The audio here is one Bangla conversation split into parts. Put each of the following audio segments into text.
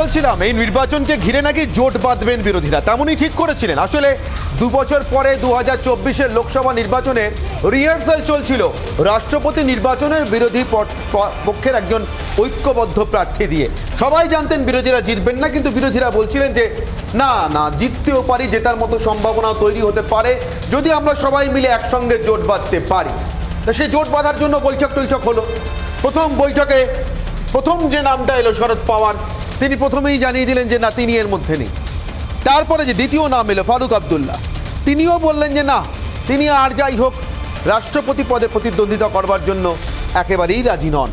বলছিলাম এই নির্বাচনকে ঘিরে নাকি জোট বাঁধবেন বিরোধীরা, তেমনই ঠিক করেছিলেন। আসলে 2 বছর পরে 2024-এর লোকসভা নির্বাচনের রিহার্সাল চলছিল রাষ্ট্রপতি নির্বাচনের বিরোধী পক্ষের একজন ঐক্যবদ্ধ প্রার্থী দিয়ে। সবাই জানতেন বিরোধীরা জিতবেন না, কিন্তু বিরোধীরা বলছিলেন যে না না, জিততেও পারি, জেতার মতো সম্ভাবনা তৈরি হতে পারে যদি আমরা সবাই মিলে একসঙ্গে জোট বাঁধতে পারি। তো সেই জোট বাঁধার জন্য বৈঠক হলো। প্রথম বৈঠকে প্রথম যে নামটা এলো শরদ পাওয়ার, তিনি প্রথমেই জানিয়ে দিলেন যে না, তিনি এর মধ্যে নেই। তারপরে যে দ্বিতীয় নাম এলো ফারুক আবদুল্লাহ, তিনিও বললেন যে না, তিনি আর যাই হোক রাষ্ট্রপতি পদে প্রতিদ্বন্দ্বিতা করবার জন্য একেবারেই রাজি নন।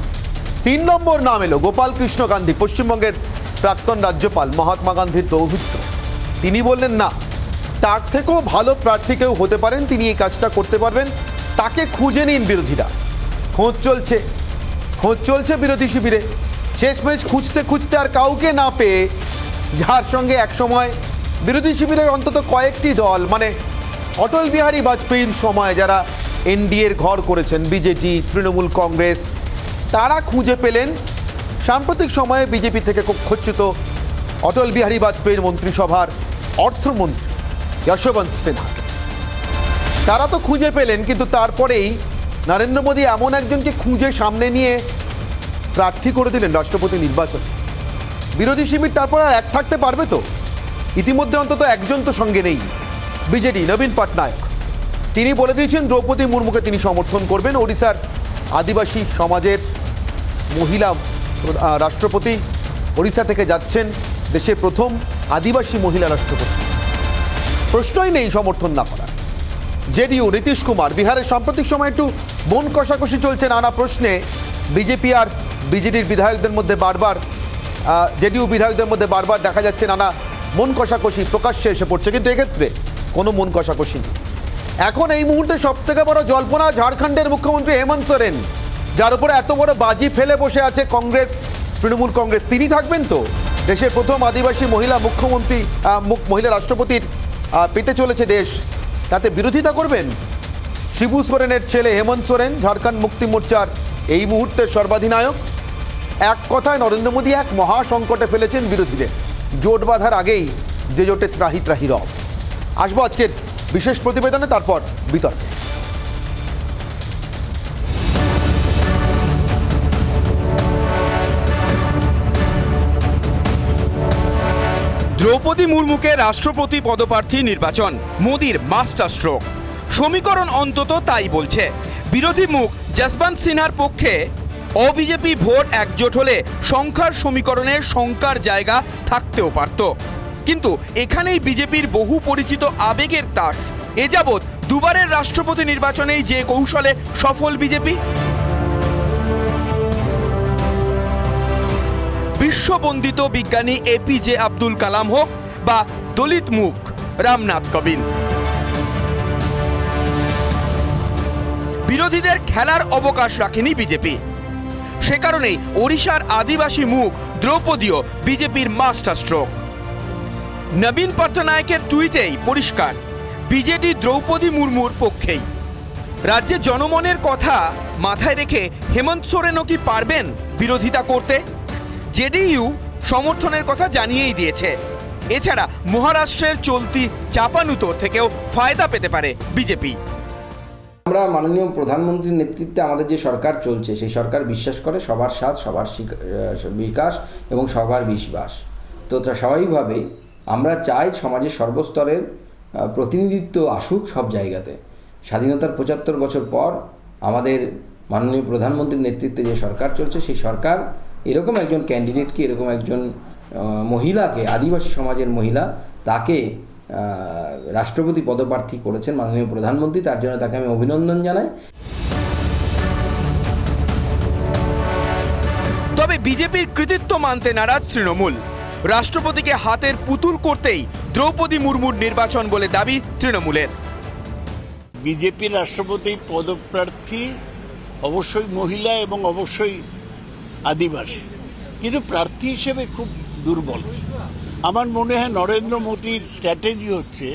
3 নম্বর নাম এলো গোপাল কৃষ্ণ গান্ধী, পশ্চিমবঙ্গের প্রাক্তন রাজ্যপাল, মহাত্মা গান্ধীর দৌহিত্র। তিনি বললেন না, তার থেকেও ভালো প্রার্থী কেউ হতে পারেন, তিনি এই কাজটা করতে পারবেন, তাকে খুঁজে নিন বিরোধীরা। খোঁজ চলছে বিরোধী শিবিরে। শেষমেশ খুঁজতে আর কাউকে না পেয়ে, যার সঙ্গে একসময় বিরোধী শিবিরের অন্তত কয়েকটি দল, মানে অটল বিহারী বাজপেয়ীর সময় যারা এনডিএর ঘর করেছেন, বিজেপি, তৃণমূল কংগ্রেস, তারা খুঁজে পেলেন সাম্প্রতিক সময়ে বিজেপি থেকে কক্ষচ্যুত অটল বিহারী বাজপেয়ীর মন্ত্রিসভার অর্থমন্ত্রী যশবন্ত সিনহা। তারা তো খুঁজে পেলেন, কিন্তু তারপরেই নরেন্দ্র মোদী এমন একজনকে খুঁজে সামনে নিয়ে প্রার্থী করে দিলেন রাষ্ট্রপতি নির্বাচন। বিরোধী শিবির তারপর আর এক থাকতে পারবে তো? ইতিমধ্যে অন্তত একজন তো সঙ্গে নেই, বিজেডি নবীন পটনায়ক। তিনি বলে দিয়েছেন দ্রৌপদী মুর্মুকে তিনি সমর্থন করবেন। ওড়িশার আদিবাসী সমাজের মহিলা রাষ্ট্রপতি, ওড়িশা থেকে যাচ্ছেন দেশের প্রথম আদিবাসী মহিলা রাষ্ট্রপতি, প্রশ্নই নেই সমর্থন না করার। জেডিইউ নীতিশ কুমার, বিহারের সাম্প্রতিক সময় একটু মন কষাকষি চলছে নানা প্রশ্নে। বিজেপি আর বিজেডির বিধায়কদের মধ্যে বারবার, জেডিইউ বিধায়কদের মধ্যে বারবার দেখা যাচ্ছে নানা মন কষাকষি প্রকাশ্যে এসে পড়ছে, কিন্তু এক্ষেত্রে কোনো মন কষাকষি নেই। এখন এই মুহূর্তে সবথেকে বড় জল্পনা ঝাড়খণ্ডের মুখ্যমন্ত্রী হেমন্ত সোরেন, যার উপরে এত বড় বাজি ফেলে বসে আছে কংগ্রেস, তৃণমূল কংগ্রেস। তিনি থাকবেন তো? দেশের প্রথম আদিবাসী মহিলা মুখ্যমন্ত্রী, মহিলা রাষ্ট্রপতির পেতে চলেছে দেশ, তাতে বিরোধিতা করবেন? শিবু সোরেনের ছেলে হেমন্ত সোরেন, ঝাড়খণ্ড মুক্তি মোর্চার এই মুহূর্তে সর্বাধিনায়ক। এক কথায় নরেন্দ্র মোদী এক মহা সংকটে ফেলেছেন বিরোধীদের। জোট বাঁধার আগেই যে জোটে ত্রাহি রব। আসবো আজকের বিশেষ প্রতিবেদনে, তারপর বিতর্কে। দ্রৌপদী মুর্মুকে রাষ্ট্রপতি পদপ্রার্থী নির্বাচন মোদির মাস্টার স্ট্রোক। সমীকরণ অন্তত তাই বলছে। বিরোধী মুখ যশবন্ত সিনহার পক্ষে অবিজেপি ভোট একজোট হলে সংখ্যার সমীকরণে শঙ্কার জায়গা থাকতেও পারত, কিন্তু এখানেই বিজেপির বহু পরিচিত আবেগের তাস। এ যাবৎ দুবারের রাষ্ট্রপতি নির্বাচনেই যে কৌশলে সফল বিজেপি। বিশ্ববন্দিত বিজ্ঞানী এপিজে আব্দুল কালাম হোক বা দলিত মুখ রামনাথ কোবিন্দ, বিরোধীদের খেলার অবকাশ রাখেনি বিজেপি। সে কারণেই ওড়িশার আদিবাসী মুখ দ্রৌপদীও বিজেপির মাস্টার স্ট্রোক। নবীন পটনায়কের টুইটেই পরিষ্কার, বিজেডি দ্রৌপদী মুর্মুর পক্ষেই। রাজ্যের জনমনের কথা মাথায় রেখে হেমন্ত সোরেনও কি পারবেন বিরোধিতা করতে? জেডিইউ সমর্থনের কথা জানিয়েই দিয়েছে। এছাড়া মহারাষ্ট্রের চলতি চাপানুতোর থেকেও ফায়দা পেতে পারে বিজেপি। আমরা মাননীয় প্রধানমন্ত্রীর নেতৃত্বে আমাদের যে সরকার চলছে, সেই সরকার বিশ্বাস করে সবার সাথ, সবার বিকাশ এবং সবার বিশ্বাস। তো স্বাভাবিকভাবেই আমরা চাই সমাজের সর্বস্তরের প্রতিনিধিত্ব আসুক সব জায়গাতে। স্বাধীনতার 75 বছর পর আমাদের মাননীয় প্রধানমন্ত্রীর নেতৃত্বে যে সরকার চলছে, সেই সরকার এরকম একজন ক্যান্ডিডেটকে, এরকম একজন মহিলাকে, আদিবাসী সমাজের মহিলা, তাকে রাষ্ট্রপতি পদপ্রার্থী করেছেন মাননীয় প্রধানমন্ত্রী। তার জন্য তাকে আমি অভিনন্দন জানাই। তবে বিজেপির কৃতিত্ব মানতে নারাজ তৃণমূল। রাষ্ট্রপতিকে হাতের পুতুল করতেই দ্রৌপদী মুর্মুর নির্বাচন বলে দাবি তৃণমূলের। বিজেপির রাষ্ট্রপতি পদপ্রার্থী অবশ্যই মহিলা এবং অবশ্যই আদিবাসী, কিন্তু প্রার্থী হিসেবে খুব দুর্বল। আমার মনে হয় নরেন্দ্র মোদীর স্ট্র্যাটেজি হচ্ছে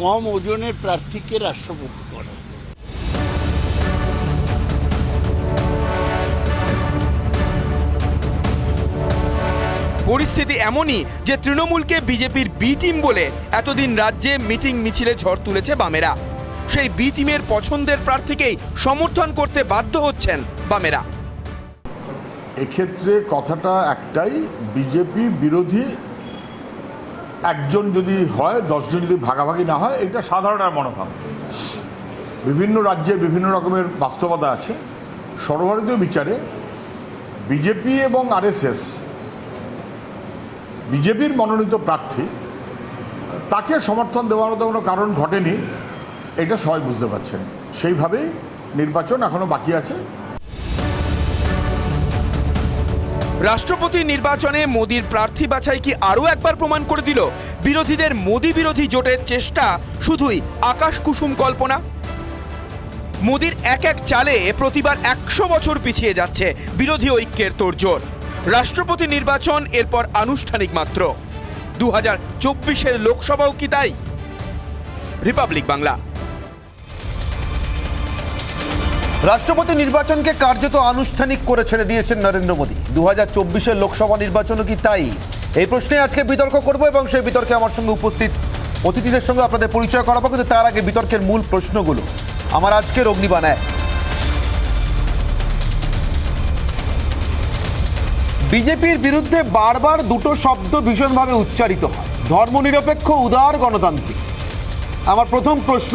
কম ওজনের প্রার্থীকে রাষ্ট্রপতি করা। পরিস্থিতি এমনই যে তৃণমূলকে বিজেপির বি টিম বলে এতদিন রাজ্যে মিটিং মিছিলে ঝড় তুলেছে বামেরা। সেই বি টিমের পছন্দের প্রার্থীকেই সমর্থন করতে বাধ্য হচ্ছেন বামেরা। এক্ষেত্রে কথাটা একটাই, বিজেপি বিরোধী একজন যদি হয়, 10 জন যদি ভাগাভাগি না হয়, এটা সাধারণ আর মনোভাব। বিভিন্ন রাজ্যে বিভিন্ন রকমের বাস্তবতা আছে। সর্বভারতীয় বিচারে বিজেপি এবং আরএসএস, বিজেপির মনোনীত প্রার্থী তাকে সমর্থন দেওয়ার মতো কোনো কারণ ঘটেনি, এটা সবাই বুঝতে পারছেন। সেইভাবেই নির্বাচন এখনো বাকি আছে। রাষ্ট্রপতি নির্বাচনে মোদির প্রার্থী বাছাই কি আরও একবার প্রমাণ করে দিল বিরোধীদের মোদি বিরোধী জোটের চেষ্টা শুধুই আকাশ কুসুম কল্পনা? মোদির এক এক চালে প্রতিবার 100 বছর পিছিয়ে যাচ্ছে বিরোধী ঐক্যের তোড়জোড়। রাষ্ট্রপতি নির্বাচন এরপর আনুষ্ঠানিক মাত্র। 2024-এর লোকসভাও কি তাই? রিপাবলিক বাংলা। রাষ্ট্রপতি নির্বাচনকে কার্যত আনুষ্ঠানিক করে ছেড়ে দিয়েছেন নরেন্দ্র মোদী। 2024-এর লোকসভা নির্বাচনও কি তাই? এই প্রশ্নে আজকে বিতর্ক করব এবং সেই বিতর্কে আমার সঙ্গে উপস্থিত অতিথিদের সঙ্গে আপনাদের পরিচয় করাবো। কিন্তু তার আগে বিতর্কের মূল প্রশ্নগুলো আমার আজকের অগ্নিবাণ 1। বিজেপির বিরুদ্ধে বারবার দুটো শব্দ ভীষণভাবে উচ্চারিত হয়, ধর্মনিরপেক্ষ, উদার, গণতান্ত্রিক। আমার প্রথম প্রশ্ন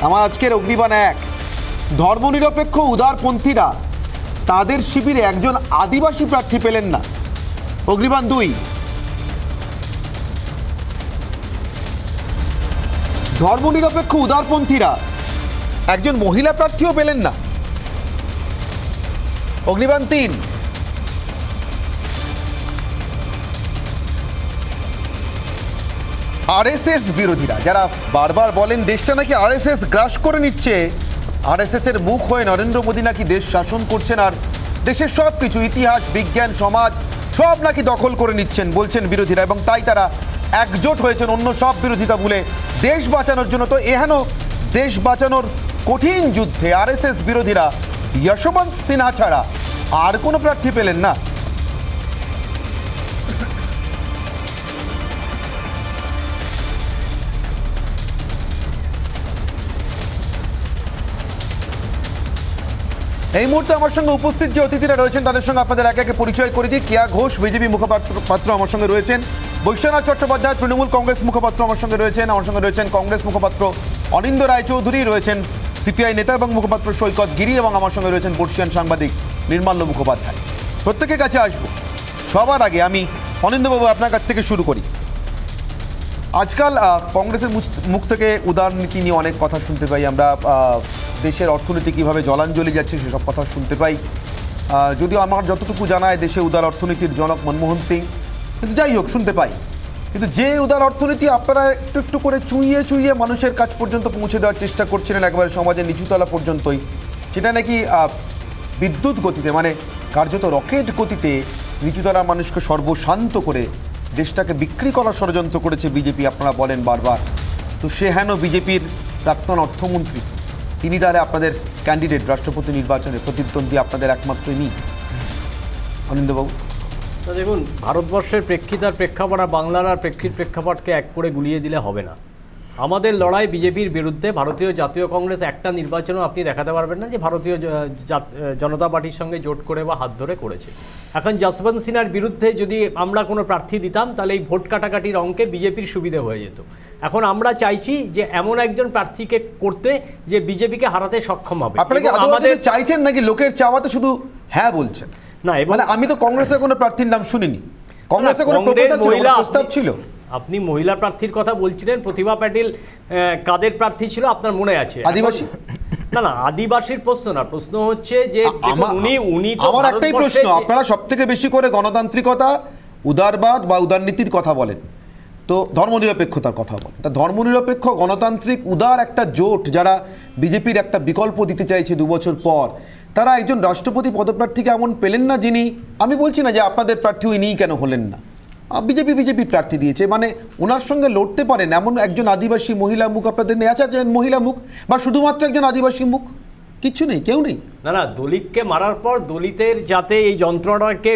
আমার আজকের অগ্নিবাণ 1, ধর্মনিরপেক্ষ উদারপন্থীরা তাদের শিবিরে একজন আদিবাসী প্রার্থী পেলেন না। অগ্নিবাণ 2, ধর্মনিরপেক্ষ উদারপন্থীরা একজন মহিলা প্রার্থীও পেলেন না। অগ্নিবাণ 3, আরএসএস বিরোধীরা যারা বারবার বলেন দেশটা নাকি আরএসএস গ্রাস করে নিচ্ছে, আরএসএস এর মুখ হয়ে নরেন্দ্র মোদী নাকি দেশ শাসন করছেন আর দেশের সব কিছু, ইতিহাস, বিজ্ঞান, সমাজ সব নাকি দখল করে নিচ্ছেন বলছেন বিরোধীরা, এবং তাই তারা একজোট হয়েছেন অন্য সব বিরোধিতা ভুলে দেশ বাঁচানোর জন্য। তো এহেন দেশ বাঁচানোর কঠিন যুদ্ধে আরএসএস বিরোধীরা যশবন্ত সিনহা ছাড়া আর কোনো প্রার্থী পেলেন না। এই মুহূর্তে আমার সঙ্গে উপস্থিত যে অতিথিরা রয়েছেন তাদের সঙ্গে আপনাদের একে একে পরিচয় করে দিই। কেয়া ঘোষ বিজেপি মুখপাত্র আমার সঙ্গে রয়েছেন, বৈশ্বনাথ চট্টোপাধ্যায় তৃণমূল কংগ্রেস মুখপাত্র আমার সঙ্গে রয়েছেন কংগ্রেস মুখপাত্র অনিন্দ রায়চৌধুরী, রয়েছেন সিপিআই নেতা এবং মুখপাত্র সৈকত গিরি, এবং আমার সঙ্গে রয়েছেন বর্ষিয়ান সাংবাদিক নির্মাল্য মুখোপাধ্যায়। প্রত্যেকের কাছে আসবো। সবার আগে আমি অনিন্দবাবু আপনার কাছ থেকে শুরু করি। আজকাল কংগ্রেসের মুখ থেকে উদারনীতি নিয়ে অনেক কথা শুনতে পাই আমরা, দেশের অর্থনীতি কীভাবে জলাঞ্জলি যাচ্ছে সেসব কথা শুনতে পাই। যদিও আমার যতটুকু জানায় দেশে উদার অর্থনীতির জনক মনমোহন সিং, কিন্তু যাই হোক শুনতে পাই। কিন্তু যে উদার অর্থনীতি আপনারা একটু একটু করে চুইয়ে চুইয়ে মানুষের কাছ পর্যন্ত পৌঁছে দেওয়ার চেষ্টা করছিলেন, একেবারে সমাজের নিচুতলা পর্যন্তই, সেটা নাকি বিদ্যুৎ গতিতে, মানে কার্যত রকেট গতিতে নিচুতলার মানুষকে সর্বশান্ত করে দেশটাকে বিক্রি করার ষড়যন্ত্র করেছে বিজেপি, আপনারা বলেন বারবার। তো সে হেন বিজেপির প্রাক্তন অর্থমন্ত্রী, তিনি তাহলে আপনাদের ক্যান্ডিডেট রাষ্ট্রপতি নির্বাচনে, প্রতিদ্বন্দ্বী আপনাদের একমাত্র নেই। অনিন্দবাবু, দেখুন, ভারতবর্ষের প্রেক্ষিত আর প্রেক্ষাপট আর বাংলার আর প্রেক্ষাপটকে এক করে গুলিয়ে দিলে হবে না। আমাদের লড়াই বিজেপির বিরুদ্ধে। ভারতীয় জাতীয় কংগ্রেস একটা নির্বাচনও আপনি দেখাতে পারবেন না যে ভারতীয় জনতা পার্টির সঙ্গে জোট করে বা হাত ধরে করেছে। এখন যশবন্ত সিনহার বিরুদ্ধে যদি আমরা কোনো প্রার্থী দিতাম তাহলে এই ভোট কাটাকাটির অঙ্কে বিজেপির সুবিধে হয়ে যেত। এখন আমরা চাইছি যে এমন একজন প্রার্থীকে করতে যে বিজেপিকে হারাতে সক্ষম হবে। আপনারা কি আমাদের চাইছেন নাকি লোকের চাওয়াতে শুধু হ্যাঁ বলছেন? না, এবং আমি তো কংগ্রেসের কোনো প্রার্থীর নাম শুনিনি। কংগ্রেসের কোনো প্রস্তাব ছিল? আপনি মহিলা প্রার্থীর কথা বলছিলেন, প্রতিভা পাটিল কাদের প্রার্থী ছিল আপনার মনে আছে? আদিবাসী? না, আদিবাসীর প্রশ্ন না, প্রশ্ন হচ্ছে যে উনি আমার একটাই প্রশ্ন, আপনারা সবথেকে বেশি করে গণতান্ত্রিকতা, উদারবাদ বা উদারনীতির কথা বলেন, তো ধর্মনিরপেক্ষতার কথা বলেন। তা ধর্মনিরপেক্ষ, গণতান্ত্রিক, উদার একটা জোট যারা বিজেপির একটা বিকল্প দিতে চাইছে 2 বছর পর, তারা একজন রাষ্ট্রপতি পদপ্রার্থীকে এমন পেলেন না যিনি, আমি বলছি না যে আপনাদের প্রার্থী ইনিই কেন হলেন না, বিজেপি প্রার্থী দিয়েছে, মানে ওনার সঙ্গে লড়তে পারেন এমন একজন আদিবাসী মহিলা মুখ আপনাদের নেই? আছে একজন মহিলা মুখ বা শুধুমাত্র একজন আদিবাসী মুখ? কিচ্ছু নেই, কেউ নেই। না, দলিতকে মারার পর দলিতের যাতে এই যন্ত্রণাকে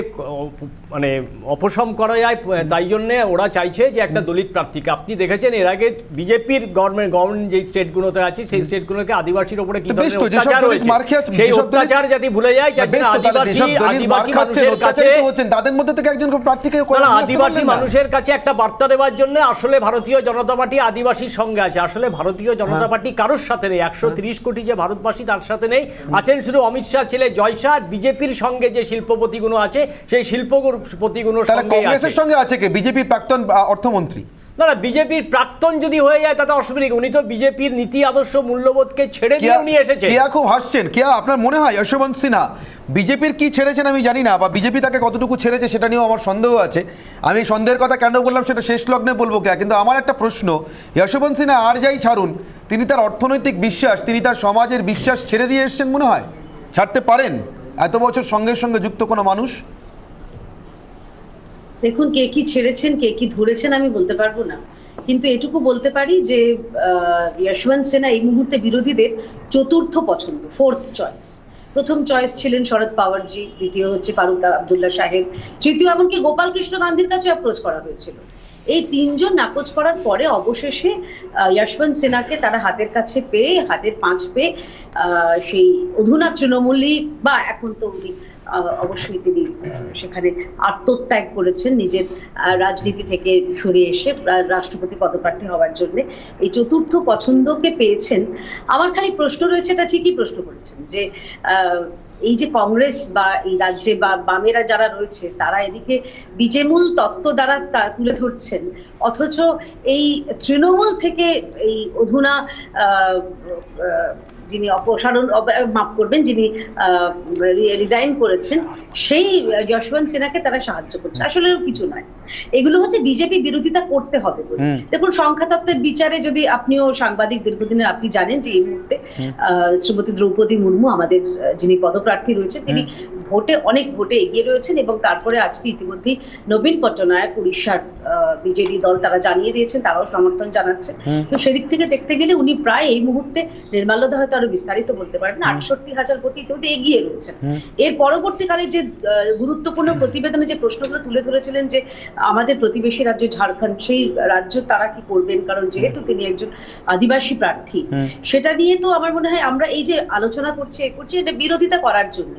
মানে অপশম করা যায়, তাই জন্যে ওরা চাইছে যে একটা দলিত প্রার্থীকে। আপনি দেখেছেন এর আগে বিজেপির গভর্নমেন্ট যেই স্টেটগুলোতে আছে সেই স্টেটগুলোকে আদিবাসীর উপরে কি ধরনের অত্যাচার হয়েছে, সেই অত্যাচার যাতে ভুলে যায়, যার জন্য আদিবাসী মানুষের কাছে তাদের মধ্যে থেকে একজন প্রার্থীকে আদিবাসী মানুষের কাছে একটা বার্তা দেওয়ার জন্য আসলে ভারতীয় জনতা পার্টি আদিবাসীর সঙ্গে আছে। আসলে ভারতীয় জনতা পার্টি কারোর সাথে নেই, 130 কোটি যে ভারতবাসী তার সাথে নেই, আছেন শুধু অমিত শাহ ছেলে জয় শাহ। বিজেপির সঙ্গে যে শিল্পপতিগুলো আছে সেই শিল্পপতিগুলোর কংগ্রেসের সঙ্গে আছে কে? বিজেপি প্রাক্তন অর্থমন্ত্রী। না, বিজেপির প্রাক্তন যদি হয়ে যায় তাতে অসুবিধা নেই, উনি তো বিজেপির নীতি আদর্শ মূল্যবোধকে ছেড়ে দিয়ে উনি এসেছেন। কেয়া খুব হাসছেন, কেয়া আপনার মনে হয় যশবন্ত সিনহা বিজেপির কি ছেড়েছেন আমি জানি না, বা বিজেপি তাকে কতটুকু ছেড়েছে সেটা নিয়েও আমার সন্দেহ আছে। আমি সন্দেহের কথা কেন বললাম সেটা শেষ লগ্নে বলবো কেয়া, কিন্তু আমার একটা প্রশ্ন, যশবন্ত সিনহা আর যাই ছাড়ুন, তিনি তার অর্থনৈতিক বিশ্বাস, তিনি তার সমাজের বিশ্বাস ছেড়ে দিয়ে এসেছেন মনে হয়? ছাড়তে পারেন এত বছর সঙ্গে সঙ্গে যুক্ত কোনো মানুষ? দেখুন, কে কি ছেড়েছেন কে কি ধরেছেন আমি বলতে পারবো না, কিন্তু এটুকু বলতে পারি যে যশবন্ত সিনহা এই মুহূর্তে বিরোধীদের চতুর্থ পছন্দ, ফোর্থ চয়েস। প্রথম চয়েস ছিলেন শরদ পাওয়ারজি, দ্বিতীয় হচ্ছে ফারুক আব্দুল্লাহ সাহেব, তৃতীয় এমনকি গোপাল কৃষ্ণ গান্ধীর কাছে অ্যাপ্রোচ করা হয়েছিল। এই তিনজন নাকচ করার পরে অবশেষে যশবন্ত সিনহাকে তারা হাতের কাছে পেয়ে, হাতের পাঁচ পেয়ে সেই অধুনা তৃণমূলই, বা এখন তো উনি অবশ্যই তিনি সেখানে আত্মত্যাগ করেছেন নিজের রাজনীতি থেকে সরে এসে রাষ্ট্রপতি পদপ্রার্থী হওয়ার জন্য, এই চতুর্থ পছন্দকে পেয়েছেন। আমার খালি প্রশ্ন রয়েছে, এটা ঠিকই প্রশ্ন করেছেন, যে এই যে কংগ্রেস বা এই রাজ্যে বা বামেরা যারা রয়েছে তারা এদিকে বিজেমূল তত্ত্ব দ্বারা তুলে ধরছেন, অথচ এই তৃণমূল থেকে এই অধুনা যিনি অপসারণ মাফ করবেন যিনি রিজাইন করেছেন সেই যশবন্ত সিনহাকে তারা সাহায্য করছে। আসলে কিছু নয়, এগুলো হচ্ছে বিজেপি বিরোধিতা করতে হবে বলে। দেখুন, সংখ্যাতত্ত্বের বিচারে যদি আপনিও সাংবাদিক দীর্ঘদিনের, আপনি জানেন যে এই মুহূর্তে শ্রীমতী দ্রৌপদী মুর্মু আমাদের যিনি পদপ্রার্থী রয়েছেন তিনি অনেক ভোটে এগিয়ে রয়েছেন, এবং তারপরে আজকে ইতিমধ্যেই নবীন পট্টনায়ক উড়িষ্যার বিজেডি দল তারা জানিয়ে দিয়েছেন, তারাও সমর্থন জানাচ্ছে। তো সেদিক থেকে দেখতে গেলে উনি প্রায় এই মুহূর্তে, নির্মাল্যদা হয়তো আরো বিস্তারিত বলতে পারবেন, 68,000 ভোটে ইতিমধ্যে এগিয়ে রয়েছেন। এর পরবর্তীকালে যে গুরুত্বপূর্ণ প্রতিবেদনে যে প্রশ্নগুলো তুলে ধরেছিলেন যে আমাদের প্রতিবেশী রাজ্য ঝাড়খণ্ড, সেই রাজ্য তারা কি করবেন, কারণ যেহেতু তিনি একজন আদিবাসী প্রার্থী, সেটা নিয়ে তো আমার মনে হয় আমরা এই যে আলোচনা করছি এটা বিরোধিতা করার জন্য।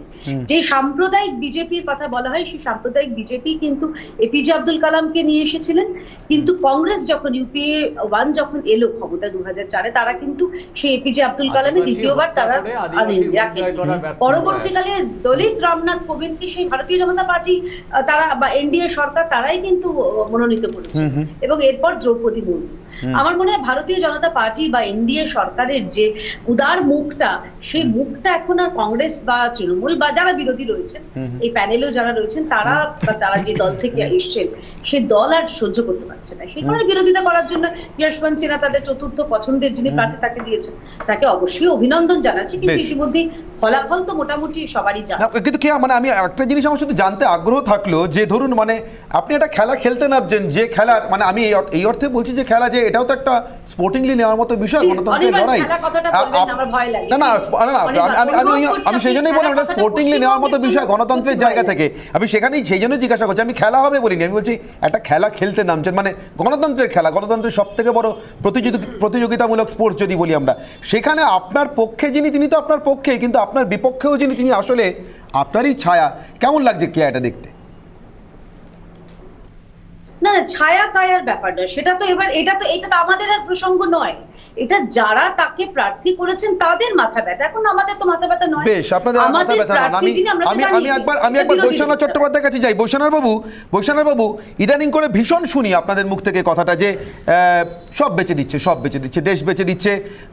যে সাম্প্রদায়িক বিজেপির কথা বলা হয়, সেই সাম্প্রদায়িক বিজেপি কিন্তু এপিজে আব্দুল কালামকে নিয়ে এসেছিলেন, কিন্তু কংগ্রেস যখন ইউপিএ 1 যখন এলো ক্ষমতা 2004-এ, তারা কিন্তু সেই এপিজে আব্দুল কালামের দ্বিতীয়বার তারা পরবর্তীকালে দলিত রামনাথ কোবিন্দকে সেই ভারতীয় জনতা পার্টি তারা বা এনডিএ সরকার তারাই কিন্তু মনোনীত করেছে, এবং এরপর দ্রৌপদী মুর্মু। আমার মনে হয় ভারতীয় জনতা পার্টি বা এনডিএ সরকারের যে উদার মুখটা, সেই মুখটা এখন আর কংগ্রেস বা তৃণমূল বা যারা বিরোধী রয়েছেন, এই প্যানেলেও যারা রয়েছেন, তারা যে দল থেকে এসছেন সেই দল আর সহ্য করতে পারছে না। সেই কারণে বিরোধিতা করার জন্য যশবন্ত সিনহা তাদের চতুর্থ পছন্দের যিনি প্রার্থী তাকে দিয়েছেন, তাকে অবশ্যই অভিনন্দন জানাচ্ছি, কিন্তু ইতিমধ্যেই ফলাফল তো মোটামুটি সবারই জানা। কিন্তু কি মানে আমি একটা জিনিস আমার শুধু জানতে আগ্রহ থাকলো, যে ধরুন মানে আপনি একটা খেলা খেলতে নামছেন, যে খেলার মানে আমি এই অর্থে বলছি যে খেলা, যে এটাও তো একটা স্পোর্টিংলি নেওয়ার মতো বিষয়, গণতন্ত্রের লড়াই। না না, আমি সেই জন্যই বললাম এটা স্পোর্টিংলি নেওয়ার মতো বিষয় গণতন্ত্রের জায়গা থেকে। আমি সেখানেই সেই জন্যই জিজ্ঞাসা করছি, আমি খেলা হবে বলিনি, আমি বলছি একটা খেলা খেলতে নামছেন, মানে গণতন্ত্রের খেলা, গণতন্ত্রের সব থেকে বড় প্রতিযোগিতামূলক স্পোর্টস যদি বলি আমরা, সেখানে আপনার পক্ষে যিনি তিনি তো আপনার পক্ষে, কিন্তু আপনার বিপক্ষেও যিনি তিনি আসলে আপনারই ছায়া। কেমন লাগছে কে এটা দেখতে? না, ছায়া কায়ার ব্যাপার নয়, সেটা তো এবার এটা তো আমাদের আর প্রসঙ্গ নয়, এটা যারা তাকে প্রার্থী করেছেন তাদের মাথা ব্যথা। এখন আমাদের তো মাথা ব্যথা নয়। বেশ, আপনাদের মাথা ব্যথা না। আমি একবার বৈশ্বনাথ চট্টোপাধ্যায়ের কাছে যাই। বৈশ্বনাথ বাবু, ইদানিং করে ভীষণ শুনি আপনাদের মুখ থেকে কথাটা যে সব বেচে দিচ্ছে, দেশ বেচে দিচ্ছে,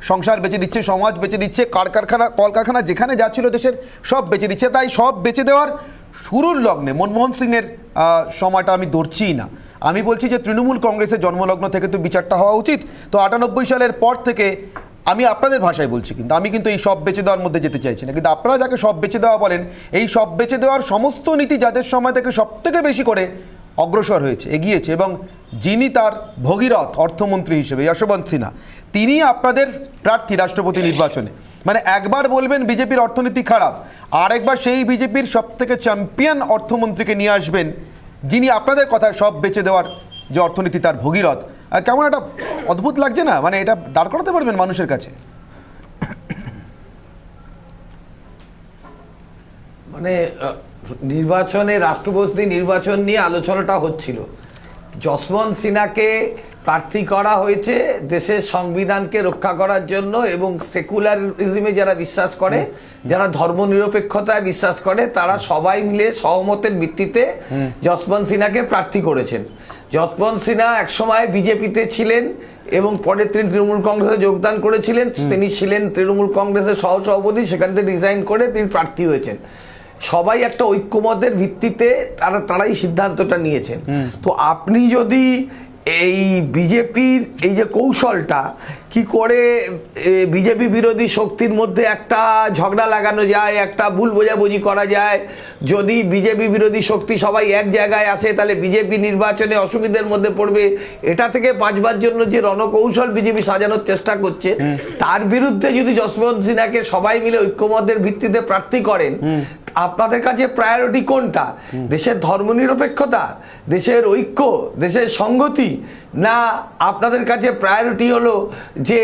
সংসার বেচে দিচ্ছে, সমাজ বেচে দিচ্ছে, কলকারখানা যেখানে যাচ্ছিল দেশের সব বেচে দিচ্ছে। তাই সব বেচে দেওয়ার শুরুর লগ্নে মনমোহন সিংয়ের সময়টা আমি ধরছিই না, আমি বলছি যে তৃণমূল কংগ্রেসের জন্মলগ্ন থেকে তো বিচারটা হওয়া উচিত। তো 98 সালের পর থেকে, আমি আপনাদের ভাষায় বলছি, কিন্তু আমি কিন্তু এই সব বেচে দেওয়ার মধ্যে যেতে চাইছি না, কিন্তু আপনারা যাকে সব বেচে দেওয়া বলেন, এই সব বেচে দেওয়ার সমস্ত নীতি যাদের সময় থেকে সব থেকে বেশি করে অগ্রসর হয়েছে, এগিয়েছে, এবং যিনি তার ভগীরথ অর্থমন্ত্রী হিসেবে যশবন্ত সিনহা, তিনি আপনাদের প্রার্থী রাষ্ট্রপতি নির্বাচনে। মানে একবার বলবেন বিজেপির অর্থনীতি খারাপ, আর একবার সেই বিজেপির সব থেকে চ্যাম্পিয়ন অর্থমন্ত্রীকে নিয়ে আসবেন, যিনি আপনাদের কথায় সব বেচে দেওয়ার যে অর্থনীতি তার ভগীরথ। কেমন একটা অদ্ভুত লাগছে না? মানে এটা দাঁড় করাতে পারবেন মানুষের কাছে? মানে নির্বাচনে, রাষ্ট্রপতি নির্বাচন নিয়ে আলোচনাটা হচ্ছিল। যশবন্ত সিনহাকে প্রার্থী করা হয়েছে দেশের সংবিধানকে রক্ষা করার জন্য, এবং সেকুলারিজমে যারা বিশ্বাস করে, যারা ধর্মনিরপেক্ষতায় বিশ্বাস করে, তারা সবাই মিলে সহমতের ভিত্তিতে যশবন্ত সিনহাকে প্রার্থী করেছেন। যশবন্ত সিনহা একসময় বিজেপিতে ছিলেন এবং পরে তিনি তৃণমূল কংগ্রেসে যোগদান করেছিলেন। তিনি ছিলেন তৃণমূল কংগ্রেসের সহসভাপতি, সেখান থেকে রিজাইন করে তিনি প্রার্থী হয়েছেন। সবাই একটা ঐক্যমতের ভিত্তিতে তারাই সিদ্ধান্তটা নিয়েছেন। তো আপনি যদি এই বিজেপির এই যে কৌশলটা কি করে বিজেপি বিরোধী শক্তির মধ্যে একটা ঝগড়া লাগানো যায়, একটা ভুল বোঝাবুঝি করা যায়, যদি বিজেপি বিরোধী শক্তি সবাই এক জায়গায় আসে তাহলে বিজেপি নির্বাচনে অসুবিধার মধ্যে পড়বে, এটা থেকে বাঁচবার জন্য যে রণকৌশল বিজেপি সাজানোর চেষ্টা করছে, তার বিরুদ্ধে যদি যশবন্ত সিনহাকে সবাই মিলে ঐক্যমতের ভিত্তিতে প্রার্থী করেন, আপনাদের কাছে প্রায়োরিটি কোনটা? দেশের ধর্মনিরপেক্ষতা, দেশের ঐক্য, দেশের সংগতি, না আপনাদের কাছে প্রায়োরিটি হলো যে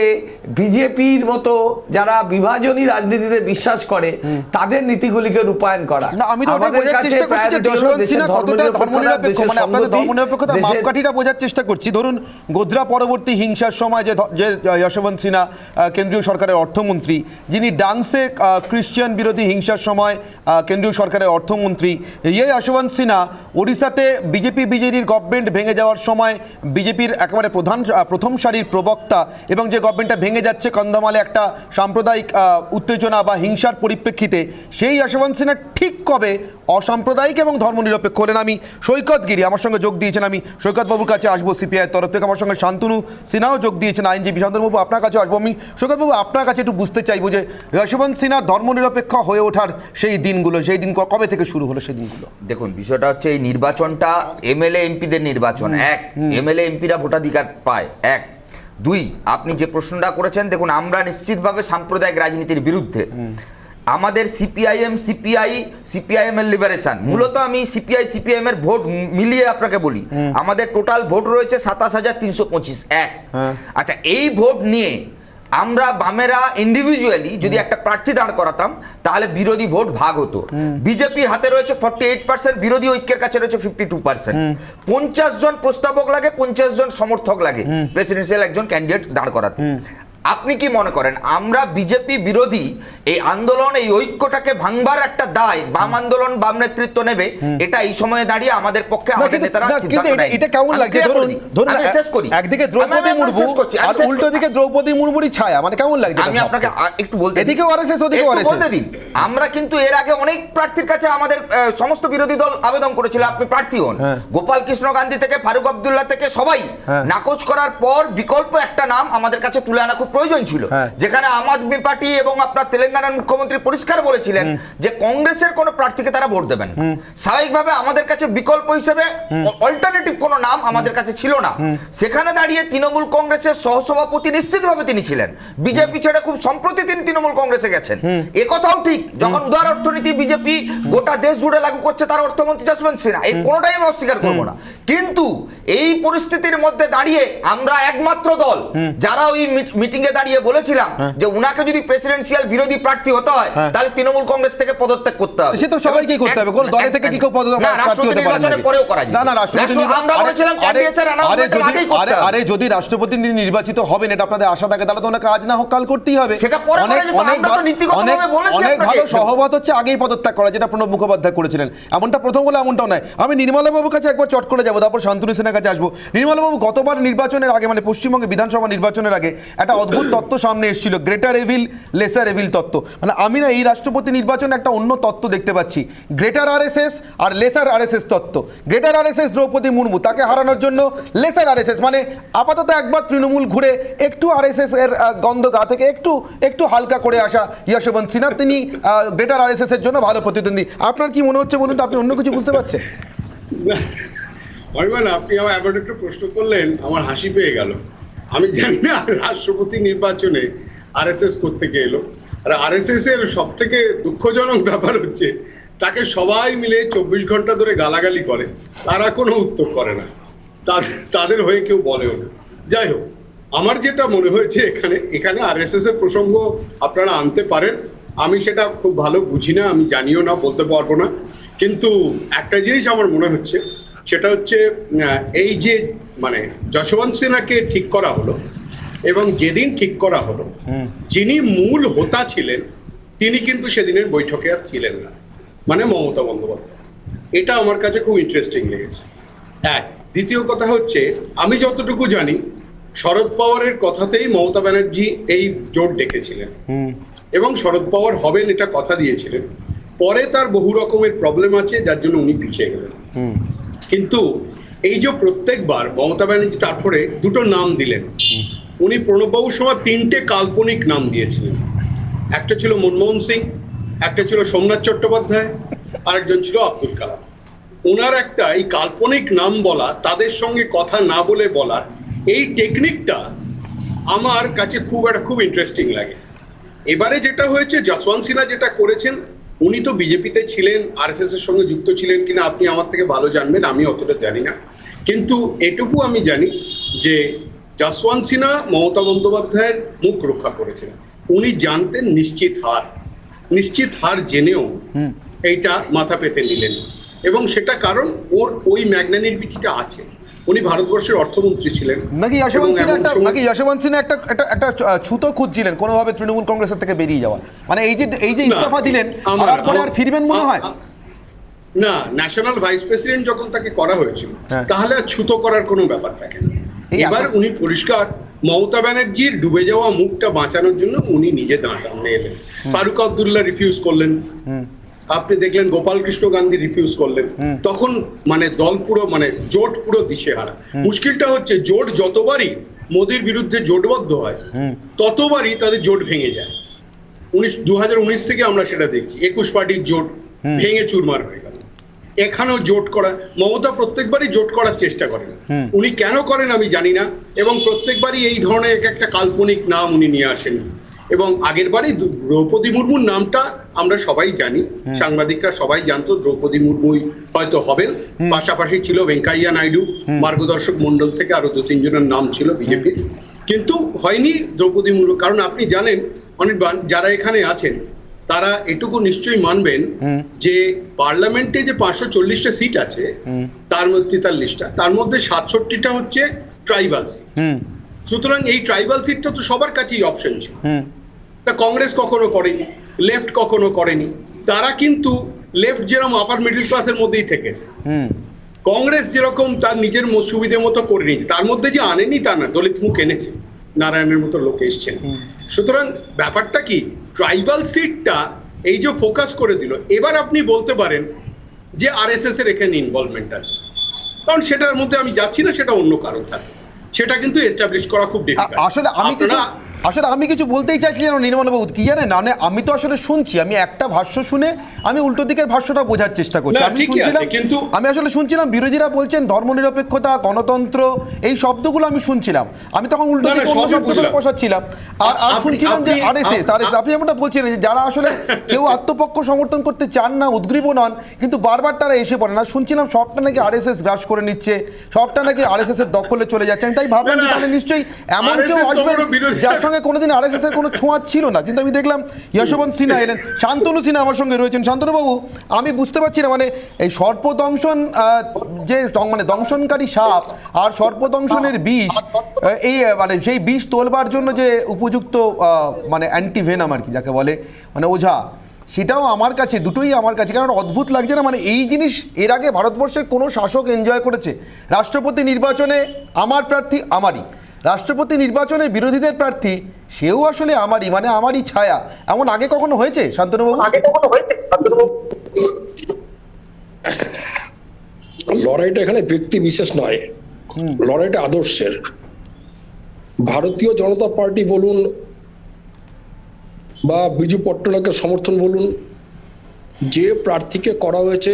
বিজেপির মতো যারা বিভাজনী রাজনীতিতে বিশ্বাস করে তাদের নীতিগুলিকে রূপায়ণ করা? না, আমি তো ওটাই বোঝার চেষ্টা করছি যে যশবন্ত সিনহা কতটা ধর্মনিরপেক্ষ, মানে আপনাদের ধর্মনিরপেক্ষতা মাপকাঠিটা বোঝার চেষ্টা করছি। ধরুন গোধরা পরবর্তী হিংসার সময় যে যশবন্ত সিনহা কেন্দ্রীয় সরকারের অর্থমন্ত্রী, যিনি ডাংসে খ্রিস্টান বিরোধী হিংসার সময় কেন্দ্রীয় সরকারের অর্থমন্ত্রী, এই যশবন্ত সিনহা ওড়িশাতে বিজেপির গভর্নমেন্ট ভেঙে যাওয়ার সময় বিজেপির একেবারে প্রথম সারির প্রবক্তা, এবং যে গভর্নমেন্টটা ভেঙে যাচ্ছে কন্ধমালে একটা সাম্প্রদায়িক উত্তেজনা বা হিংসার পরিপ্রেক্ষিতে, সেই যশবন্ত সিনহা ঠিক কবে অসাম্প্রদায়িক এবং ধর্মনিরপেক্ষ হলেন? আমি সৈকত গিরি আমার সঙ্গে যোগ দিয়েছেন, আমি সৈকত বাবুর কাছে আসবো সিপিআই তরফ থেকে, আমার সঙ্গে শান্তনু সিনহাও যোগ দিয়েছেন আইনজীবী। শান্তনু বাবু আপনার কাছে আসবো। আমি সৈকত বাবু আপনার কাছে একটু বুঝতে চাইবো যে যশবন্ত সিনহা ধর্মনিরপেক্ষ হয়ে ওঠার সেই দিনগুলো, সেই দিন কবে থেকে শুরু হলো সেই দিনগুলো? দেখুন, বিষয়টা হচ্ছে এই নির্বাচনটা এমএলএ এমপিদের নির্বাচন। এক, এমএলএ এমপিরা ভোটাধিকার পায়। এক, দুই, আপনি যে প্রশ্নটা করেছেন, দেখুন আমরা নিশ্চিতভাবে সাম্প্রদায়িক রাজনীতির বিরুদ্ধে। আমাদের সিপিআইএম এর লিবারেশন, মূলত আমি সিপিআইএম এর ভোট মিলিয়ে আপনাকে বলি, আমাদের টোটাল ভোট রয়েছে ২৭,৩২৫। এক, আচ্ছা, এই ভোট নিয়ে আমরা বামেরা ইন্ডিভিজুয়ালি যদি একটা প্রার্থী দাঁড় করাতাম তাহলে বিরোধী ভোট ভাগ হতো। বিজেপির হাতে রয়েছে 48%, বিরোধী ঐক্যের কাছে রয়েছে 52%। 50 জন প্রস্তাবক লাগে, 50 জন সমর্থক লাগে প্রেসিডেন্সিয়াল একজন ক্যান্ডিডেট দাঁড় করাতে। আপনি কি মনে করেন আমরা বিজেপি বিরোধী এই আন্দোলন, এই ঐক্যটাকে ভাঙবার একটা দায় বাম আন্দোলন, বাম নেতৃত্ব নেবে? এটা এই সময়ে দাঁড়িয়ে আমাদের পক্ষে আমাদের নেতারা সিদ্ধান্ত নেয়। এটা কেমন লাগছে? ধরুন শেষ করি, একদিকে দ্রৌপদী মুর্মু আর উল্টো দিকে দ্রৌপদী মুর্মুরই ছায়া, মানে কেমন লাগছে? আমি আপনাকে একটু বলতে, এদিকে আরএসএস ওদিকে আরএসএস বলতে দিন। আমরা কিন্তু এর আগে অনেক প্রার্থীর কাছে আমাদের সমস্ত বিরোধী দল আবেদন করেছিল আপনি প্রার্থী হন। গোপাল কৃষ্ণ গান্ধী থেকে ফারুক আব্দুল্লাহ থেকে সবাই নাকচ করার পর বিকল্প একটা নাম আমাদের কাছে তুলে আনা খুব প্রয়োজন ছিল, যেখানে আম আদমি পার্টি এবং আপনার তেলেঙ্গানার মুখ্যমন্ত্রী পরিষ্কার বলেছিলেন যে কংগ্রেসের কোন প্রার্থীকে তারা ভোট দেবেন। স্বাভাবিকভাবে আমাদের কাছে বিকল্প হিসেবে অল্টারনেটিভ কোনো নাম আমাদের কাছে ছিল না। সেখানে দাঁড়িয়ে তৃণমূল কংগ্রেসের সহসভাপতি নিশ্চিতভাবে তিনি ছিলেন, বিজেপি ছেড়ে খুব সম্প্রতি তিনি তৃণমূল কংগ্রেসে গেছেন। এ কথাও ঠিক, যখন উদার অর্থনীতি বিজেপি গোটা দেশ জুড়ে লাগু করছে তার অর্থমন্ত্রী যশবন্ত সিনহা, এই কোনোটাই আমি অস্বীকার করবো না। কিন্তু এই পরিস্থিতির মধ্যে দাঁড়িয়ে আমরা একমাত্র দল যারা ওই মিটিং এ দাঁড়িয়ে বলেছিলাম যে উনাকে যদি প্রেসিডেন্সিয়াল বিরোধী প্রার্থী হতে হয় তাহলে তৃণমূল কংগ্রেস থেকে পদত্যাগ করতে হবে। সে তো সবাইকেই করতে হবে, কোন দলে থেকে কি কেউ প্রার্থী হতে পারে না? পরেও করা যায়। না না, রাষ্ট্রপতি আমরা বলেছিলাম ক্যান্ডিডেটের অ্যানাউন্সমেন্ট আগেই করতে হবে। আরে যদি রাষ্ট্রপতি নির্বাচিত হবেন এটা আপনাদের আশা থাকে, তাহলে তো ওনাকে আজ না হোক কাল করতেই হবে। সেটা পরে করা যেত, আমরা তো নীতিগতভাবে বলেছি। অনেক ভালো সহমত হচ্ছে আগেই পদত্যাগ করা, যেটা প্রণব মুখোপাধ্যায় করেছিলেন। এমনটা প্রথম হলো এমনটাও নয়। আমি নির্মলা বাবুর কাছে একবার চট করে যাবো, তারপর শান্তনু সিনহার কাছে আসবো। নির্মলা বাবু, গতবার নির্বাচনের আগে, মানে পশ্চিমবঙ্গে বিধানসভা নির্বাচনের আগে একটা অদ্ভুত তত্ত্ব সামনে এসেছিল, গ্রেটার এভিল লেসার এভিল তত্ত্ব। মানে আমি না এই রাষ্ট্রপতি নির্বাচনে একটা অন্য তত্ত্ব দেখতে পাচ্ছি, গ্রেটার আরএসএস আর লেসার আরএসএস তত্ত্ব। গ্রেটার আরএসএস দ্রৌপদী মুর্মু, তাকে হারানোর জন্য লেসার আরএসএস, মানে আপাতত একবার তৃণমূল ঘুরে একটু আরএসএস এর গন্ধ গা থেকে একটু হালকা করে আসা যশবন্ত সিনহা, তিনি গ্রেটার আরএসএস এর জন্য ভালো প্রতিদ্বন্দ্বী। আপনার কি মনে হচ্ছে বলুন তো? আপনি অন্য কিছু বুঝতে পারছেন? আপনি আমার এমন একটা প্রশ্ন করলেন, আমার হাসি পেয়ে গেল। আমি জানি না রাষ্ট্রপতি নির্বাচনে আরএসএস কোত্থেকে এলো। আর আরএসএস এর সব থেকে দুঃখজনক ব্যাপার হচ্ছে তাকে সবাই মিলে 24 ঘন্টা ধরে গালাগালি করে, তারা কোনো উত্তর করে না, তাদের হয়ে কেউ বলেও না। যাই হোক, আমার যেটা মনে হয়েছে এখানে আরএসএস এর প্রসঙ্গ আপনারা আনতে পারেন, আমি সেটা খুব ভালো বুঝি না, আমি জানিও না, বলতে পারবো না। কিন্তু একটা জিনিস আমার মনে হচ্ছে, সেটা হচ্ছে এই যে মানে যশবন্ত সিনহাকে ঠিক করা হলো, এবং যেদিন ঠিক করা হলো যিনি মূল হোতা ছিলেন তিনি কিন্তু সেদিনের বৈঠকে আর ছিলেন না, মানে মমতা বন্দ্যোপাধ্যায়। এটা আমার কাছে খুব ইন্টারেস্টিং লেগেছে। এক, দ্বিতীয় কথা হচ্ছে, আমি যতটুকু জানি শরদ পাওয়ারের কথাতেই মমতা ব্যানার্জি এই জোট ডেকেছিলেন এবং শরদ পাওয়ার হবেন এটা কথা দিয়েছিলেন। পরে তার বহু রকমের প্রবলেম আছে যার জন্য উনি পিছিয়ে গেলেন। কিন্তু এই যে প্রত্যেকবার মমতা ব্যানার্জি তারপরে দুটো নাম দিলেন, উনি প্রণববাবুর সময় 3টে কাল্পনিক নাম দিয়েছিলেন। একটা ছিল মনমোহন সিং, একটা ছিল সোমনাথ চট্টোপাধ্যায়, আরেকজন ছিল আব্দুল কালাম। ওনার একটা এই কাল্পনিক নাম বলা, তাদের সঙ্গে কথা না বলে বলার এই টেকনিকটা আমার কাছে খুব ইন্টারেস্টিং লাগে। এবারে যেটা হয়েছে, যশবন্ত সিনহা যেটা করেছেন, উনি তো বিজেপিতে ছিলেন, আরএসএস এর সঙ্গে যুক্ত ছিলেন কিনা আপনি আমার থেকে ভালো জানবেন, আমি অতটা জানি না। কিন্তু এটুকু আমি জানি যে যশবন্ত সিনহা মমতা বন্দ্যোপাধ্যায়ের মুখ রক্ষা করেছেন। উনি জানতেন নিশ্চিত হার জেনেও এইটা মাথা পেতে নিলেন, এবং সেটা কারণ ওর ওই ম্যাগনানিমিটিটা আছে। উনি ভারতবর্ষের অর্থমন্ত্রী ছিলেন। নাকি যশবন্ত সিনহা একটা ছুতো খুঁজছিলেন কোনোভাবে তৃণমূল কংগ্রেসের থেকে বেরিয়ে যাওয়া, মানে এই যে ইস্তফা দিলেন তারপরে আর ফিরবেন মনে হয় না। ন্যাশনাল ভাইস প্রেসিডেন্ট যখন তাকে করা হয়েছিল তাহলে আর ছুতো করার কোনো ব্যাপার থাকে না। এবার উনি পরিষ্কার মমতা ব্যানার্জির ডুবে যাওয়া মুখটা বাঁচানোর জন্য উনি নিজে সামনে এলেন। ফারুক আব্দুল্লাহ রিফিউজ করলেন, আপনি দেখলেন গোপাল কৃষ্ণ গান্ধী রিফিউজ করলেন। তখন মানে দল পুরো মানে জোট পুরো দিশেহারা। মুশকিলটা হচ্ছে জোট যতবারই মোদির বিরুদ্ধে জোটবদ্ধ হয় ততবারই তাদের জোট ভেঙে যায়। 2019 থেকে আমরা সেটা দেখছি, 21 পার্টির জোট ভেঙে চুরমার হয়ে গেল। এখানেও জোট করা, মমতা প্রত্যেকবারই জোট করার চেষ্টা করেন। উনি কেন করেন আমি জানি না, এবং প্রত্যেকবারই এই ধরনের একটা কাল্পনিক নাম উনি নিয়ে আসেন। এবং আগের বারই দ্রৌপদী মুর্মুর নামটা আমরা সবাই জানি, সাংবাদিকরা সবাই জানতো দ্রৌপদী মুর্মুই হয়তো হবেন। পাশাপাশি ছিল ভেঙ্কাইয়া নাইডু, মার্গদর্শক মন্ডল থেকে আরো 2-3 জনের নাম ছিল বিজেপির, কিন্তু হয়নি দ্রৌপদী মুর্মু। কারণ আপনি জানেন অনির্বাণ, যারা এখানে আছেন তারা এটুকু নিশ্চয়ই মানবেন যে পার্লামেন্টে যে 540টা সিট আছে তার মধ্যে 43টা, তার মধ্যে 67টা হচ্ছে ট্রাইবাল সিট। সুতরাং এই ট্রাইবাল সিটটা তো সবার কাছেই অপশন ছিল। তা কংগ্রেস কখনো করেনি, লেফট কখনো করেনি। তারা কিন্তু লেফট যেরকম আপার মিডল ক্লাসের মধ্যেই থেকেছে, কংগ্রেস যেরকম তার নিজের সুবিধে মতো করে নিয়েছে। তার মধ্যে যে আনেনি তা না, দলিত মুখ এনেছে, নারায়ণের মতো লোক এসছেন। সুতরাং ব্যাপারটা কি, ট্রাইবাল সিটটা এই যে ফোকাস করে দিল। এবার আপনি বলতে পারেন যে আরএসএস এর এখানে ইনভলভমেন্ট আছে, কারণ সেটার মধ্যে আমি যাচ্ছি না, সেটা অন্য কারণ থাকে, সেটা কিন্তু এস্টাবলিশ করা খুব ডিফিকাল্ট। আসলে আমি কিছু বলতেই চাইছি যেন নির্মলবাবু কি জানেন, মানে আমি তো আসলে শুনছি, আমি একটা ভাষ্য শুনে আমি উল্টো দিকের ভাষ্যটা বোঝার চেষ্টা করছি। আমি আসলে শুনছিলাম বিরোধীরা বলছেন ধর্মনিরপেক্ষতা, গণতন্ত্র, এই শব্দগুলো আমি শুনছিলাম। আমি তখন উল্টো দিকে অন্য শব্দগুলো বসাচ্ছিলাম আর শুনছিলাম যে আরএসএস। আপনি যেমনটা বলছিলেন যে যারা আসলে কেউ আত্মপক্ষ সমর্থন করতে চান না, উদ্গ্রীব নন, কিন্তু বারবার তারা এসে পড়ে না। শুনছিলাম সবটা নাকি আরএসএস গ্রাস করে নিচ্ছে, সবটা নাকি আরএসএস এর দখলে চলে যাচ্ছে। তাই ভাবলাম যে তাহলে নিশ্চয়ই এমন কেউ আসবেন যার সঙ্গে কোনোদিন আরএসএস এর কোনো ছোঁয়া ছিল না। কিন্তু আমি দেখলাম যশবন্ত সিনহা এলেন, শান্তনু সিনহা আমার সঙ্গে রয়েছেন। শান্তনুবাবু, আমি বুঝতে পারছি না, মানে এই সর্পদংশন যে মানে দংশনকারী সাপ আর সর্পদংশনের বিষ, এই মানে সেই বিষ তোলবার জন্য যে উপযুক্ত মানে অ্যান্টিভেনাম আর কি যাকে বলে, মানে ওঝা, সেটাও আমার কাছে, দুটোই আমার কাছে কারণ অদ্ভুত লাগছে না। মানে এই জিনিস এর আগে ভারতবর্ষের কোনো শাসক এনজয় করেছে? রাষ্ট্রপতি নির্বাচনে আমার প্রার্থী আমারই, রাষ্ট্রপতি নির্বাচনে বিরোধীদের প্রার্থী সেও আসলে আমারই, মানে আমারই ছায়া, এমন আগে কখনো হয়েছে শান্তনুবাবু? লড়াইটা এখানে ব্যক্তি বিশেষ নয়, লড়াইটা আদর্শের। ভারতীয় জনতা পার্টি বলুন বা বিজু পট্টনায়কের সমর্থন বলুন, যে প্রার্থীকে করা হয়েছে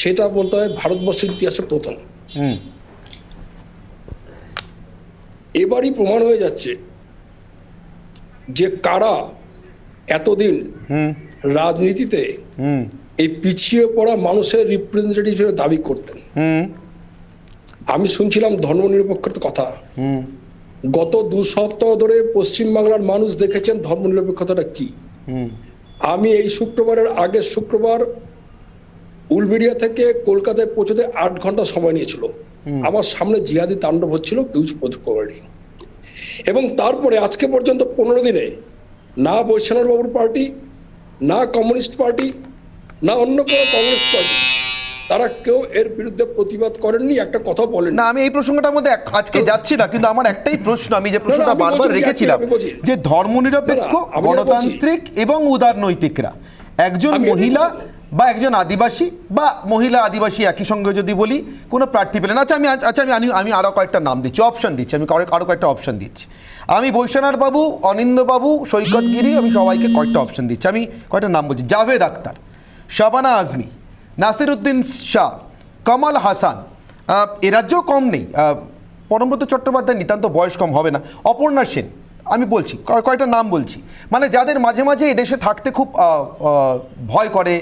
সেটা বলতে হয় ভারতবর্ষের ইতিহাসে প্রথম। এবারই প্রমাণ হয়ে যাচ্ছে যে কারা এতদিন রাজনীতিতে এই পিছিয়ে পড়া মানুষের রিপ্রেজেন্টেটিভ হিসেবে দাবি করতেন। আমি শুনছিলাম ধর্মনিরপেক্ষতার কথা। গত 2 সপ্তাহ ধরে পশ্চিমবাংলার মানুষ দেখেছেন ধর্মনিরপেক্ষতাটা কি। আমি এই শুক্রবারের আগের শুক্রবার উলবেড়িয়া থেকে কলকাতায় পৌঁছতে 8 ঘন্টা সময় নিয়েছিল। আমার সামনে জিহাদি তাণ্ডব হচ্ছিল, কেউ প্রতিরোধ করেনি। এবং তারপরে আজকে পর্যন্ত 15 দিনে না বৈশ্বনাথ বাবুর পার্টি, না কমিউনিস্ট পার্টি, না অন্য কোনো কংগ্রেস পার্টি, তারা কেউ এর বিরুদ্ধে প্রতিবাদ করেননি, একটা কথা বলেন না। আমি এই প্রসঙ্গটার মধ্যে আজকে যাচ্ছি না, কিন্তু আমার একটাই প্রশ্ন, আমি যে প্রশ্নটা বারবার রেখেছিলাম, যে ধর্মনিরপেক্ষ, গণতান্ত্রিক এবং উদারনৈতিকরা একজন মহিলা বা একজন আদিবাসী বা মহিলা আদিবাসী একই সঙ্গে যদি বলি কোনো প্রার্থী পেলেন, আমি আরও কয়েকটা নাম দিচ্ছি, অপশন দিচ্ছি, আমি আরও কয়েকটা অপশন দিচ্ছি। আমি বৈশ্বনাথ বাবু, অনিন্দ্যবাবু, সৈকত গিরি, আমি সবাইকে কয়েকটা অপশন দিচ্ছি। আমি কয়েকটা নাম বলছি: জাভেদ আখতার, শাবানা আজমি, নাসিরুদ্দিন শাহ, কামাল হাসান, এ রাজ্যেও কম নেই, পরমব্রত চট্টোপাধ্যায় নিতান্ত বয়স কম হবে না, অপর্ণা সেন, আমি বলছি কয়েকটা নাম বলছি, মানে যাদের মাঝে মাঝে এই দেশে থাকতে খুব ভয় করে,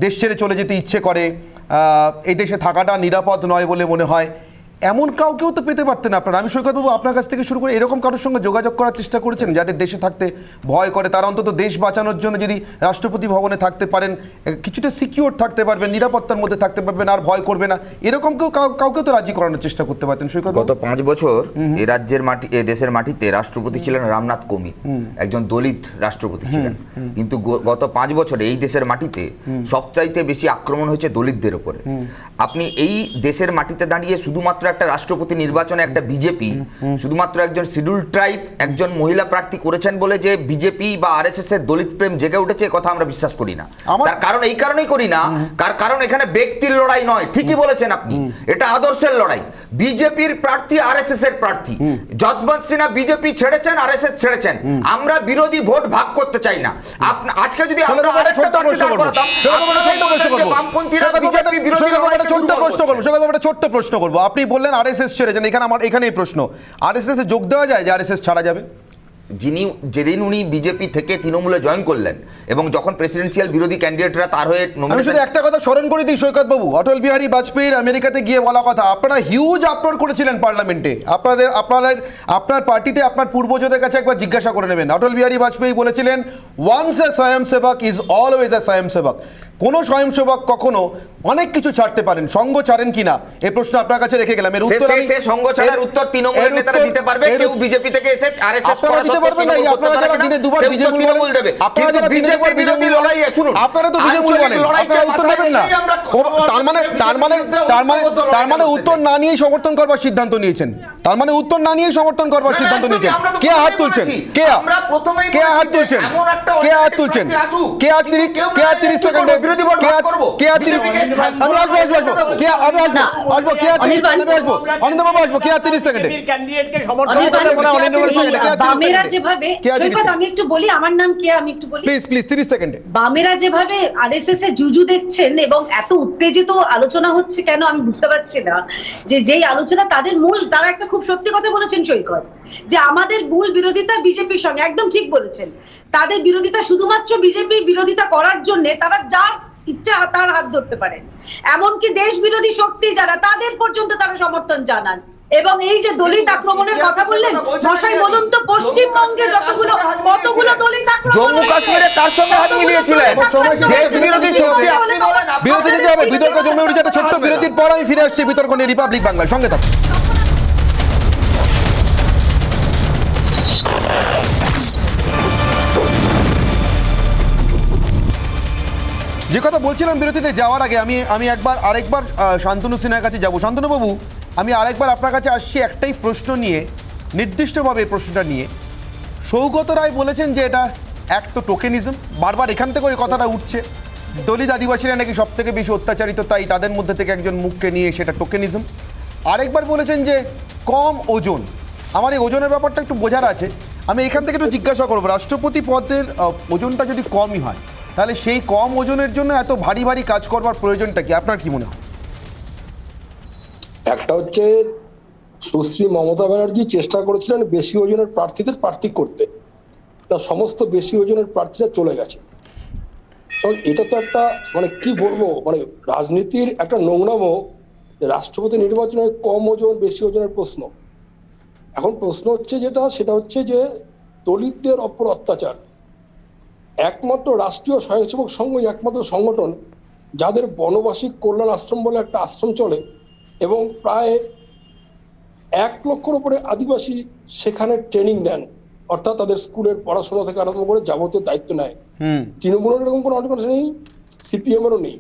দেশ ছেড়ে চলে যেতে ইচ্ছে করে, এই দেশে থাকাটা নিরাপদ নয় বলে মনে হয়, এমন কাউকেও তো পেতে পারতেন আপনারা। আমি সৈকতবাবু আপনার কাছ থেকে শুরু করে এরকম কারোর সঙ্গে যোগাযোগ করার চেষ্টা করেছেন যাদের দেশে থাকতে ভয় করে, তারা অন্তত দেশ বাঁচানোর জন্য যদি রাষ্ট্রপতি ভবনে থাকতে পারেন, কিছুটা সিকিউর থাকতে পারবেন, নিরাপত্তার মধ্যে থাকতে পারবেন, আর ভয় করবে না, এরকম কাউকে তো রাজি করানোর চেষ্টা করতে পারতেন সৈকত। গত 5 বছর এই রাজ্যের মাটি, এই দেশের মাটিতে রাষ্ট্রপতি ছিলেন রামনাথ কোবিন্দ, একজন দলিত রাষ্ট্রপতি ছিলেন। কিন্তু গত 5 বছরে এই দেশের মাটিতে সবচাইতে বেশি আক্রমণ হয়েছে দলিতদের উপরে। আপনি এই দেশের মাটিতে দাঁড়িয়ে শুধুমাত্র একটা রাষ্ট্রপতি নির্বাচনে একটা বিজেপি শুধুমাত্র একজন শিডিউল ট্রাইব একজন মহিলা প্রার্থী করেছেন বলে যে বিজেপি বা আরএসএস এর দলিত প্রেম জেগে উঠেছে, কথা আমরা বিশ্বাস করি না। তার কারণ এই কারণেই করি না, কারণ এখানে ব্যক্তির লড়াই নয়, ঠিকই বলেছেন আপনি, এটা আদর্শের লড়াই। বিজেপির প্রার্থী আরএসএস এর প্রার্থী, যশবন্ত সিনহা বিজেপি ছেড়েছেন, আরএসএস ছেড়েছেন। আমরা বিরোধী ভোট ভাগ করতে চাই না। আজকে যদি আমরা আরেকটা প্রার্থী দাঁড় করাতাম, বামপন্থীরা বিজেপি বিরোধী ছোট্ট প্রশ্ন করবো। আপনি বললেন আরএসএস ছেড়েছেন, এখানে এই প্রশ্ন, আরএসএস এ যোগ দেওয়া যায় যে আরএসএস ছাড়া যাবে? যেদিন উনি বিজেপি থেকে তৃণমূলে জয়েন করলেন এবং যখন প্রেসিডেন্সিয়াল বিরোধী ক্যান্ডিডেটরা তার হয়ে, আমি শুধু একটা কথা স্মরণ করে দিই সৈকত বাবু, অটল বিহারী বাজপেয়ীর আমেরিকাতে গিয়ে বলা কথা, আপনারা হিউজ আপলোড করেছিলেন পার্লামেন্টে, আপনার পার্টিতে আপনার পূর্বজদের কাছে একবার জিজ্ঞাসা করে নেবেন। অটল বিহারী বাজপেয়ী বলেছিলেন, once a swayamsevak is always a swayamsevak. কোনো স্বয়ংসেবক কখনো অনেক কিছু ছাড়তে পারেন, সঙ্গ ছাড়েন কিনা এই প্রশ্ন আপনার কাছে রেখে গেলাম। এর উত্তর সঙ্গ ছাড়ার উত্তর তৃণমূলের নেতারা দিতে পারবে, কেউ বিজেপি থেকে এসে আরএসএস আপনারা দিতে পারবেন না। আপনারা যারা দিনে দুবার বিজেপি বলেন, আপনারা যারা দিনে দুবার বিজেপি লড়াই, শুনুন, আপনারা তো বিজেপি বলেন, আপনারা উত্তর দেবেন না। তার মানে উত্তর না নিয়েই সমর্থন করবার সিদ্ধান্ত নিয়েছেন, তার মানে উত্তর না নিয়েই সমর্থন করবার সিদ্ধান্ত নিয়েছেন। কে হাত তুলছেন? কে হাত তুলছেন? কে হাত তুলছেন? কে হাত 30 সেকেন্ডে? কে হাত 30? আমি আসবো, অনিন্দ্যবাবু আসবো, কে হাত 30 সেকেন্ডে? বামেরা যেভাবে, আমি একটু বলি, আমার নাম কে, আমি একটু বলি প্লিজ 30 সেকেন্ডে। বামেরা যেভাবে আরএসএস এর জুজু দেখছেন এবং এত উত্তেজিত আলোচনা হচ্ছে কেন আমি বুঝতে পারছি না। যে যেই আলোচনা তাদের মূল, তারা একটা খুব সত্যি কথা বলেছেন সৈকত, যে আমাদের মূল বিরোধিতা বিজেপির সঙ্গে, একদম ঠিক বলেছেন। তাদের বিরোধিতা শুধুমাত্র বিজেপির বিরোধিতা করার জন্য তারা যা ইচ্ছা তার হাত ধরতে পারেন, এমনকি দেশ বিরোধী শক্তি যারা, তাদের পর্যন্ত তারা সমর্থন জানান। এবং এই যে দলিত আক্রমণের কথা বললেন, মশাই বলুন তো, পশ্চিমবঙ্গে কতগুলো দলিত আক্রমণ, জম্মু কাশ্মীরে তার সঙ্গে হাত মিলিয়েছিলেন দেশ বিরোধী শক্তি। বিরতি দিতে হবে, বিতর্ক জমে উঠেছে একটা ছোট্ট বিরতির পর আমি ফিরে আসছি বিতর্ক নিয়ে রিপাবলিক বাংলার সঙ্গে থাকুন। যে কথা বলছিলাম বিরতিতে যাওয়ার আগে আমি আরেকবার শান্তনু সিনহার কাছে যাবো। শান্তনু বাবু, আমি আরেকবার আপনার কাছে আসছি একটাই প্রশ্ন নিয়ে, নির্দিষ্টভাবে এই প্রশ্নটা নিয়ে। সৌগত রায় বলেছেন যে এটা এক তো টোকেনিজম, বারবার এখান থেকে ওই কথাটা উঠছে, দলিত আদিবাসীরা নাকি সব থেকে বেশি অত্যাচারিত, তাই তাদের মধ্যে থেকে একজন মুখকে নিয়ে সেটা টোকেনিজম। আরেকবার বলেছেন যে কম ওজন। আমার এই ওজনের ব্যাপারটা একটু বোঝার আছে, আমি এখান থেকে একটু জিজ্ঞাসা করবো, রাষ্ট্রপতি পদের ওজনটা যদি কমই হয়, তাহলে সেই কম ওজনের জন্য এত ভারী ভারী কাজ করবার প্রয়োজনটা কি, আপনার কি মনে হয়? একটা হচ্ছে সুশ্রী মমতা ব্যানার্জি চেষ্টা করেছিলেন বেশি ওজনের প্রার্থীদের প্রার্থী করতে, তার সমস্ত বেশি ওজনের প্রার্থীরা চলে গেছে। কারণ এটা তো একটা মানে কি বলবো, মানে রাজনীতির একটা নোংরামো, যে রাষ্ট্রপতি নির্বাচনে কম ওজন বেশি ওজনের প্রশ্ন। এখন প্রশ্ন হচ্ছে সেটা হচ্ছে যে দলিতদের ওপর অত্যাচার। একমাত্র রাষ্ট্রীয় স্বয়ংসেবক সংঘই একমাত্র সংগঠন যাদের বনবাসী কল্যাণ আশ্রম বলে একটা আশ্রম চলে, এবং প্রায় 1 লক্ষের উপরে আদিবাসী সেখানে ট্রেনিং নেন, অর্থাৎ তাদের স্কুলের পড়াশোনা থেকে আরম্ভ করে যাবতীয় দায়িত্ব নেয়। তৃণমূলের এরকম কোনো অর্গানাইজেশন নেই, সিপিএমেরও নেই।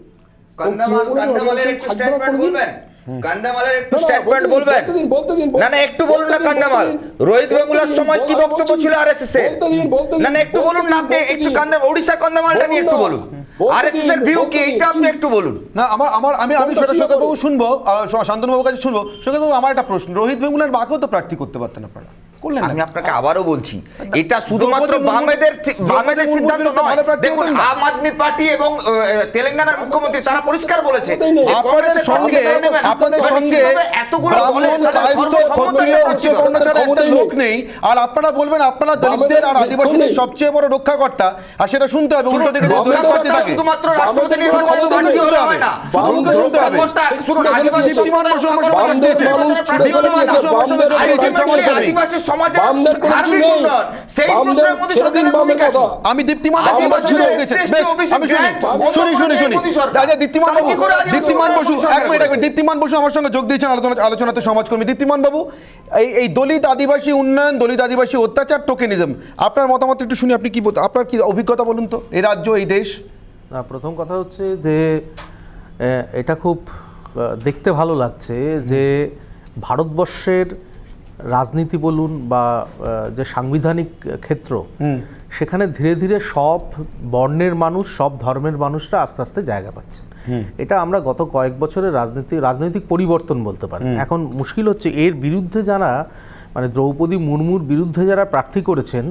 কান্দামালের একটু স্ট্যান্ডপয়েন্ট বলবেন? কান্দামালের একটু স্ট্যান্ডপয়েন্ট বলবেন? না না, একটু বলুন না কান্দামাল। রোহিত বেঙ্গুলার সময় কি বক্তব্য ছিল আরএসএস এর? না না, একটু বলুন না আপনি, একটু ওড়িশা কান্দামালটা নিয়ে একটু বলুন। আরএসএস এর ভিউ কি এইটা আপনি একটু বলুন। না আমি সেটা সৈকতবাবু শুনবো, শান্তনুবাবুর কাছে শুনবো। সৈকতবাবু, আমার একটা প্রশ্ন, রোহিত বেঙ্গুলার মাকেও তো প্রার্থী করতে পারতেন আপনারা, করলেন না? আমি আপনাকে আবারও বলছি, এটা শুধুমাত্র বামেদের সিদ্ধান্ত নয়। দেখুন, আম আদমি পার্টি এবং তেলেঙ্গানার মুখ্যমন্ত্রী তারা পরিষ্কার বলেছে আপনাদের সঙ্গে এতগুলো লোক নেই, আর আপনারা বলবেন আপনারা দলিতদের আর আদিবাসীদের সবচেয়ে বড় রক্ষাকর্তা, আর সেটা শুনতে হবে উল্টো দিকে শুধুমাত্র রাষ্ট্রপতি নির্বাচন হয় না, শুনতে হবে। দীপ্তিমান বসু আমার সঙ্গে দিয়েছে, আদিবাসী সমাজের সার্বিক উন্নয়ন, সেই প্রশ্নের মধ্যে সরকারের ভূমিকা কি? আমি দীপ্তিমান বসু দীপ্তিমান বসু আমার সঙ্গে যোগ দিয়েছেন আলোচনাতে, সমাজকর্মী দীপ্তিমান বাবু। এই দলিত আদিবাসী উন্নয়ন, দলিত আদিবাসী অত্যাচার, টোকেনিজম, আপনার মতামত একটু শুনি। আপনি কি আপনার কি অভিজ্ঞতা বলুন তো, এই রাজ্য, এই দেশ? প্রথম কথা হচ্ছে যে এটা খুব দেখতে ভালো লাগছে যে ভারতবর্ষের রাজনীতি বলুন বা যে সাংবিধানিক ক্ষেত্র, সেখানে ধীরে ধীরে সব বর্ণের মানুষ, সব ধর্মের মানুষরা আস্তে আস্তে জায়গা পাচ্ছেন। এটা আমরা গত কয়েক বছরের রাজনৈতিক পরিবর্তন বলতে পারি। এখন মুশকিল হচ্ছে এর বিরুদ্ধে যারা, মানে দ্রৌপদী মুর্মুর বিরুদ্ধে যারা প্রার্থী করেছেন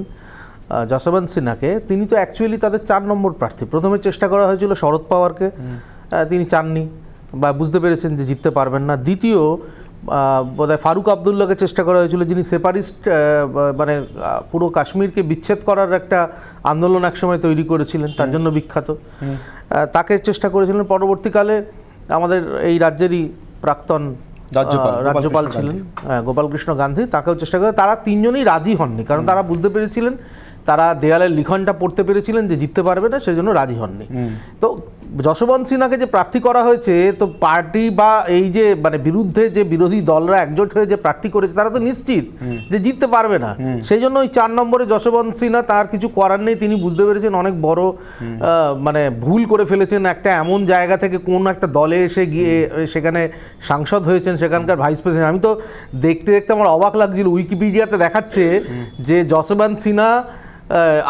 যশবন্ত সিনহাকে, তিনি তো অ্যাকচুয়ালি তাদের 4 নম্বর প্রার্থী। প্রথমে চেষ্টা করা হয়েছিল শরদ পাওয়ারকে, তিনি চাননি বা বুঝতে পেরেছেন যে জিততে পারবেন না। দ্বিতীয় বোধহয় ফারুক আবদুল্লাহকে চেষ্টা করা হয়েছিল, যিনি সেপারিস্ট, মানে পুরো কাশ্মীরকে বিচ্ছেদ করার একটা আন্দোলন একসময় তৈরি করেছিলেন, তার জন্য বিখ্যাত। তাকে চেষ্টা করেছিলেন। পরবর্তীকালে আমাদের এই রাজ্যেরই প্রাক্তন রাজ্যপাল ছিলেন গোপালকৃষ্ণ গান্ধী, তাকেও চেষ্টা করে। তারা 3 জনই রাজি হননি, কারণ তারা বুঝতে পেরেছিলেন, তারা দেয়ালের লিখনটা পড়তে পেরেছিলেন যে জিততে পারবে না, সেজন্য রাজি হননি। তো যশবন্ত সিনহাকে যে প্রার্থী করা হয়েছে, তো পার্টি বা এই যে মানে বিরুদ্ধে যে বিরোধী দলরা একজোট হয়ে যে প্রার্থী করেছে, তারা তো নিশ্চিত যে জিততে পারবে না। সেই জন্য ওই 4 নম্বরে যশবন্ত সিনহা, তার কিছু করার নেই। তিনি বুঝতে পেরেছেন অনেক বড় মানে ভুল করে ফেলেছেন। একটা এমন জায়গা থেকে কোন একটা দলে এসে গিয়ে সেখানে সাংসদ হয়েছেন, সেখানকার ভাইস প্রেসিডেন্ট। আমি তো দেখতে দেখতে আমার অবাক লাগছিল, উইকিপিডিয়াতে দেখাচ্ছে যে Yashwant Sinha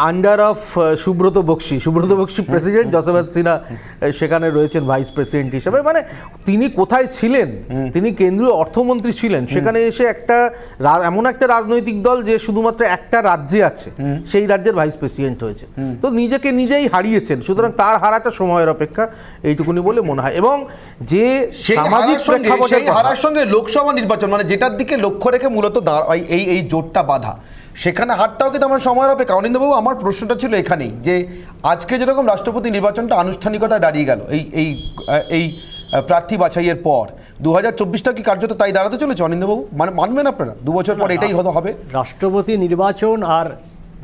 under of Subrata Bakshi president, Yashwant Sinha সেখানে রয়েছেন ভাইস প্রেসিডেন্ট হিসেবে। মানে তিনি কোথায় ছিলেন? তিনি কেন্দ্রীয় অর্থমন্ত্রী ছিলেন, সেখানে এসে একটা এমন একটা রাজনৈতিক দল যে শুধুমাত্র একটা রাজ্যে আছে, সেই রাজ্যের ভাইস প্রেসিডেন্ট হয়েছে। তো নিজেকে নিজেই হারিয়েছেন। সুতরাং তার হারাটা সময়ের অপেক্ষা, এইটুকুনি বলে মনে হয়। এবং যে সামাজিক প্রেক্ষাপটের হারার সঙ্গে লোকসভা নির্বাচন, মানে যেটার দিকে লক্ষ্য রেখে মূলত এই জোটটা বাঁধা, সেখানে হারটাও কিন্তু আমার সময়ের অপেক্ষা। অনিন্দ্যবাবু, আমার প্রশ্নটা ছিল এখানেই, যে আজকে যেরকম রাষ্ট্রপতি নির্বাচনটা আনুষ্ঠানিকতায় দাঁড়িয়ে গেল এই প্রার্থী বাছাইয়ের পর, 2024টা কি কার্যত তাই দাঁড়াতে চলেছে অনিন্দ্যবাবু? মানে মানবেন আপনারা 2 বছর পর এটাই হবে? রাষ্ট্রপতি নির্বাচন আর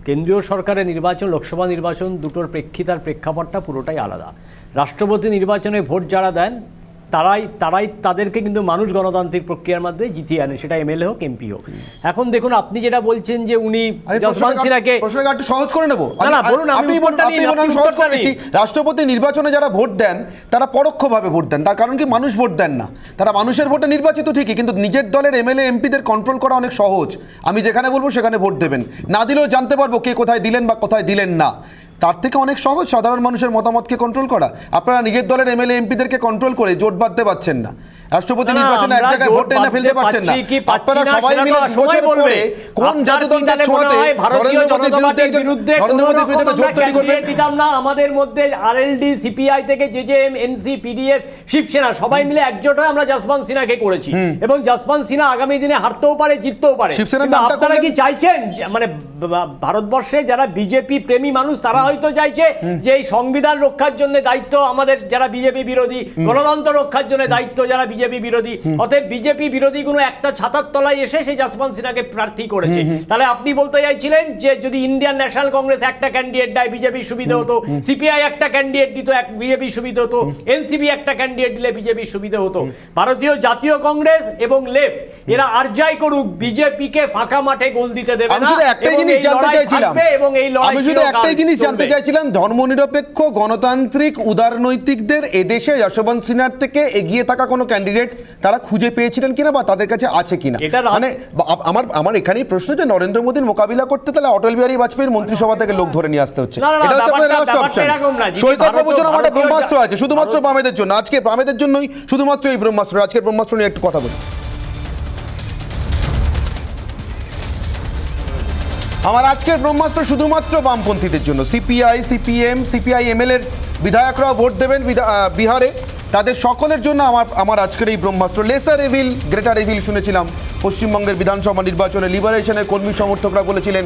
কেন্দ্রীয় সরকারের নির্বাচন, লোকসভা নির্বাচন, দুটোর প্রেক্ষিতার প্রেক্ষাপটটা পুরোটাই আলাদা। রাষ্ট্রপতি নির্বাচনে ভোট যারা দেন তারাই তাদেরকে কিন্তু মানুষ গণতান্ত্রিক প্রক্রিয়ার মাধ্যমে জিতিয়ে আনে, সেটা এমএলএ হোক, এমপি হোক। এখন দেখুন, আপনি যেটা বলছেন যে উনি যশবন্ত সিনহাকে, প্রশ্নটা একটু সহজ করে নেব। না বলুন, আমি সহজ করে নিচ্ছি। রাষ্ট্রপতি নির্বাচনে যারা ভোট দেন, তারা পরোক্ষভাবে ভোট দেন। তার কারণ কি? মানুষ ভোট দেন না, তারা মানুষের ভোটে নির্বাচিত ঠিকই, কিন্তু নিজের দলের এমএলএ এমপিদের কন্ট্রোল করা অনেক সহজ। আমি যেখানে বলবো সেখানে ভোট দেবেন, না দিলেও জানতে পারবো কে কোথায় দিলেন বা কোথায় দিলেন না। তার থেকে অনেক সহজ সাধারণ মানুষের মতামতকে কন্ট্রোল করা। আপনারা নিজের দলের এমএলএ এমপিদেরকে কন্ট্রোল করে জোট বাঁধতে পারছেন না, রাষ্ট্রপতি নির্বাচনে এক জায়গায় ভোট এনে ফেলতে পারছেন না। আপনারা সবাই মিলে বছর পরে কোন জাদুদণ্ডের ছোঁয়াতে নরেন্দ্র মোদীর বিরুদ্ধে জোট তৈরি করবেন? দিতাম না, আমাদের মধ্যে আরএলডি, সিপিআই থেকে জেজেএম, এনসি, পিডিএফ, শিবসেনা সবাই মিলে একজোট হয়ে আমরা যশবন্ত সিনহাকে করেছি এবং যশবন্ত সিনহা আগামী দিনে হারতেও পারে, জিততেও পারে। আপনারা কি চাইছেন মানে ভারতবর্ষে যারা বিজেপি প্রেমী মানুষ তারা হয়তো চাইছে যে এই সংবিধান রক্ষার জন্য দায়িত্ব আমাদের যারা বিজেপি বিরোধী, গণতন্ত্র রক্ষার জন্য দায়িত্ব যারা বিজেপি বিরোধী, অতএব বিজেপি বিরোধী কোনো একটা ছাতার তলায় এসে সেই যশবন্ত সিনহাকে প্রার্থী করেছে। তাহলে আপনি বলতে চাইছিলেন যে যদি ইন্ডিয়ান ন্যাশনাল কংগ্রেস একটা ক্যান্ডিডেট দেয় বিজেপির সুবিধা হতো, সিপিআই একটা ক্যান্ডিডেট দিত বিজেপির সুবিধা হতো, এনসিপি একটা ক্যান্ডিডেট দিলে বিজেপির সুবিধা হতো। ভারতীয় জাতীয় কংগ্রেস এবং লেফট এরা আর যাই করুক বিজেপিকে ফাঁকা মাঠে গোল দিতে দেবে না। আমি শুধু একটাই জিনিস জানতে চাইছিলাম, ধর্মনিরপেক্ষ গণতান্ত্রিক উদারনৈতিকদের এদেশে যশবন্ত সিনহার থেকে এগিয়ে থাকা কোনো ক্যান্ডিডেট তারা খুঁজে পেয়েছিলেন কিনা বা তাদের কাছে আছে কিনা। মানে আমার এখানেই প্রশ্ন যে নরেন্দ্র মোদীর মোকাবিলা করতে তাহলে অটল বিহারী বাজপেয়ীর মন্ত্রিসভা থেকে লোক ধরে নিয়ে আসতে হচ্ছে, এটা হচ্ছে আপনার লাস্ট অপশন। সৈকত বাবুর জন্য আমার একটা ব্রহ্মাস্ত্র আছে শুধুমাত্র বামেদের জন্য, আজকে বামেদের জন্যই শুধুমাত্র এই ব্রহ্মাস্ত্র। আজকের ব্রহ্মাস্ত্র নিয়ে একটু কথা বলি। আমার আজকের ব্রহ্মাস্ত্র শুধুমাত্র বামপন্থীদের জন্য। সিপিআই, সিপিএম, সিপিআইএমএল এর বিধায়করাও ভোট দেবেন বিহারে, তাদের সকলের জন্য আমার আজকের এই ব্রহ্মাস্ত্র। লেসার এভিল গ্রেটার এভিল শুনেছিলাম পশ্চিমবঙ্গের বিধানসভা নির্বাচনে লিবারেশনের কর্মী সমর্থকরা বলেছিলেন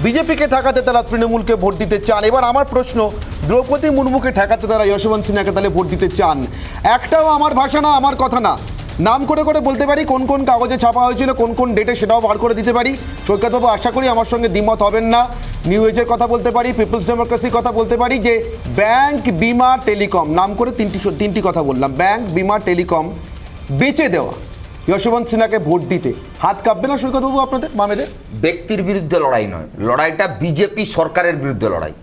বিজেপিকে ঠেকাতে তারা তৃণমূলকে ভোট দিতে চান। এবার আমার প্রশ্ন, দ্রৌপদী মুর্মুকে ঠেকাতে তারা যশবন্ত সিনহাকে তাহলে ভোট দিতে চান। একটাও আমার ভাষা না, আমার কথা না, নাম করে করে বলতে পারি কোন কোন কাগজে ছাপা হয়েছিল, কোন কোন ডেটে, সেটাও বার করে দিতে পারি। সৈকতবাবু আশা করি আমার সঙ্গে দ্বিমত হবেন না। নিউ এজের কথা বলতে পারি, পিপলস ডেমোক্রেসির কথা বলতে পারি, যে ব্যাংক, বিমা, টেলিকম, নাম করে তিনটি কথা বললাম, ব্যাংক, বিমা, টেলিকম বেচে দেওয়া যশবন্ত সিনহাকে ভোট দিতে হাত কাঁপবে না সৈকতবাবু আপনাদের বামেদের? ব্যক্তির বিরুদ্ধে লড়াই নয়, লড়াইটা বিজেপি সরকারের বিরুদ্ধে লড়াই।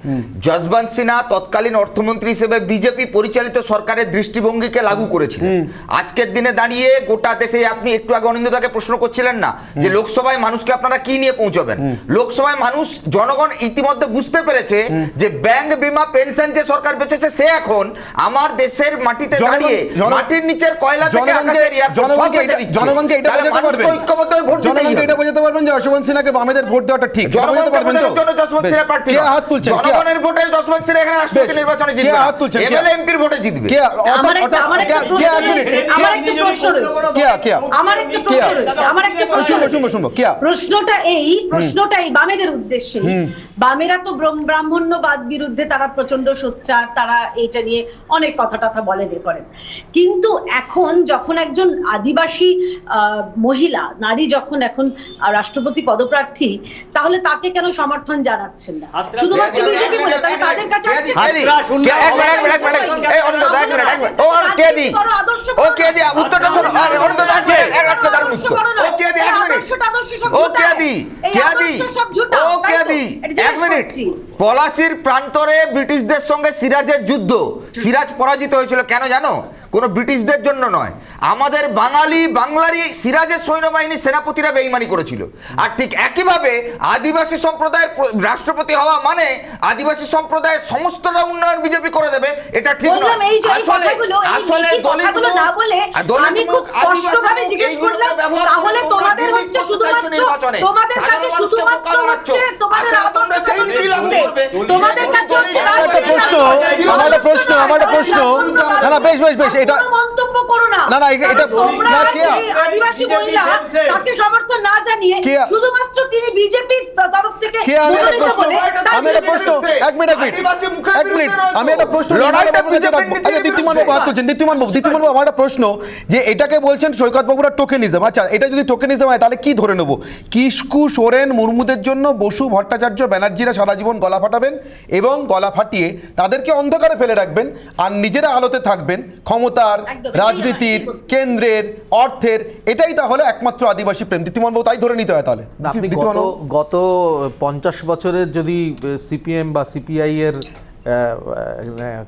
যশবন্ত সিনহা তৎকালীন অর্থমন্ত্রী হিসেবে বিজেপি পরিচালিত সরকারের দৃষ্টিভঙ্গিকে লাগু করেছিলেন। আজকের দিনে দাঁড়িয়ে গোটা দেশে, আপনি একটু আগে অনিন্দ্যদাকে প্রশ্ন করছিলেন না যে লোকসভায় মানুষকে আপনারা কি নিয়ে পৌঁছবেন, লোকসভায় মানুষ জনগণ ইতিমধ্যে বুঝতে পেরেছে যে ব্যাংক, বিমা, পেনশন যে সরকার বেঁচেছে সে এখন আমার দেশের মাটিতে দাঁড়িয়ে মাটির নিচের কয়লা থেকে আকাশের জনগণকে এটা বোঝাতে পারবেন, জনগণকে এটা বোঝাতে পারবেন যে যশবন্ত সিনহাকে বামেদের ভোট দেওয়াটা ঠিক? জনগণের ভোটে যশবন্ত সিনহা এখানে রাষ্ট্রপতি নির্বাচনে জিতবে, এমএলএ এমপির ভোটে জিতবে। আমার একটা প্রশ্নটা এই বামেদের উদ্দেশ্যে। বামেরা তো ব্রাহ্মণ্যবাদ বিরুদ্ধে তারা প্রচন্ড সোচ্চার, তারা এটা নিয়ে অনেক কথা টথা বলেন এ করেন, কিন্তু এখন যখন একজন আদিবাসী মহিলা নারী যখন এখন রাষ্ট্রপতি পদপ্রার্থী, তাহলে তাকে কেন সমর্থন জানাচ্ছেন না? শুধুমাত্র বিজেপি বলে তাহলে তাদের কাছে পলাশির প্রান্তরে ব্রিটিশদের সঙ্গে সিরাজের যুদ্ধ, সিরাজ পরাজিত হয়েছিল কেন জানো? কোনো ব্রিটিশদের জন্য নয়, আমাদের বাংলারই সিরাজের সৈন্যবাহিনী সেনাপতিরা বেঈমানি করেছিল। আর ঠিক একইভাবে আদিবাসী সম্প্রদায়ের রাষ্ট্রপতি হওয়া মানে আদিবাসী সম্প্রদায়ের সমস্তটা উন্নয়ন বিজেপি করে দেবে, এটা ঠিক নয়। আসলে আমি খুব স্পষ্টভাবে জিজ্ঞেস করলাম, তাহলে তোমাদের হচ্ছে শুধুমাত্র তোমাদের কাছে শুধুমাত্র হচ্ছে তোমাদের তোমাদের কাছে হচ্ছে বেশ এটা মন্তব্য করো না, না এটা আদিবাসী মহিলা তাকে সমর্থন না জানিয়ে শুধুমাত্র তিনি বিজেপির তরফ থেকে আমি একটা প্রশ্ন দীপ্তিমান বাবু, আমার একটা প্রশ্ন যে এটাকে বলছেন সৈকত বাবুরা টোকেনিজম। আচ্ছা, এটা যদি টোকেনিজম হয় তাহলে কি ধরে নেবো? কিস্কু, সোরেন, মুর্মুদের জন্য বসু, ভট্টাচার্য, ব্যানার্জিরা সারা জীবন গলা ফাটাবেন এবং গলা ফাটিয়ে তাদেরকে অন্ধকারে ফেলে রাখবেন আর নিজেরা আলোতে থাকবেন, ক্ষমতার, রাজনীতির, কেন্দ্রের, অর্থের। এটাই তাহলে একমাত্র আদিবাসী প্রেম। দীপ্তিমান বাবু তাই ধরে নিতে হয় তাহলে? আপনি গত 50 বছরের যদি সিপিএম বা সিপিআই এর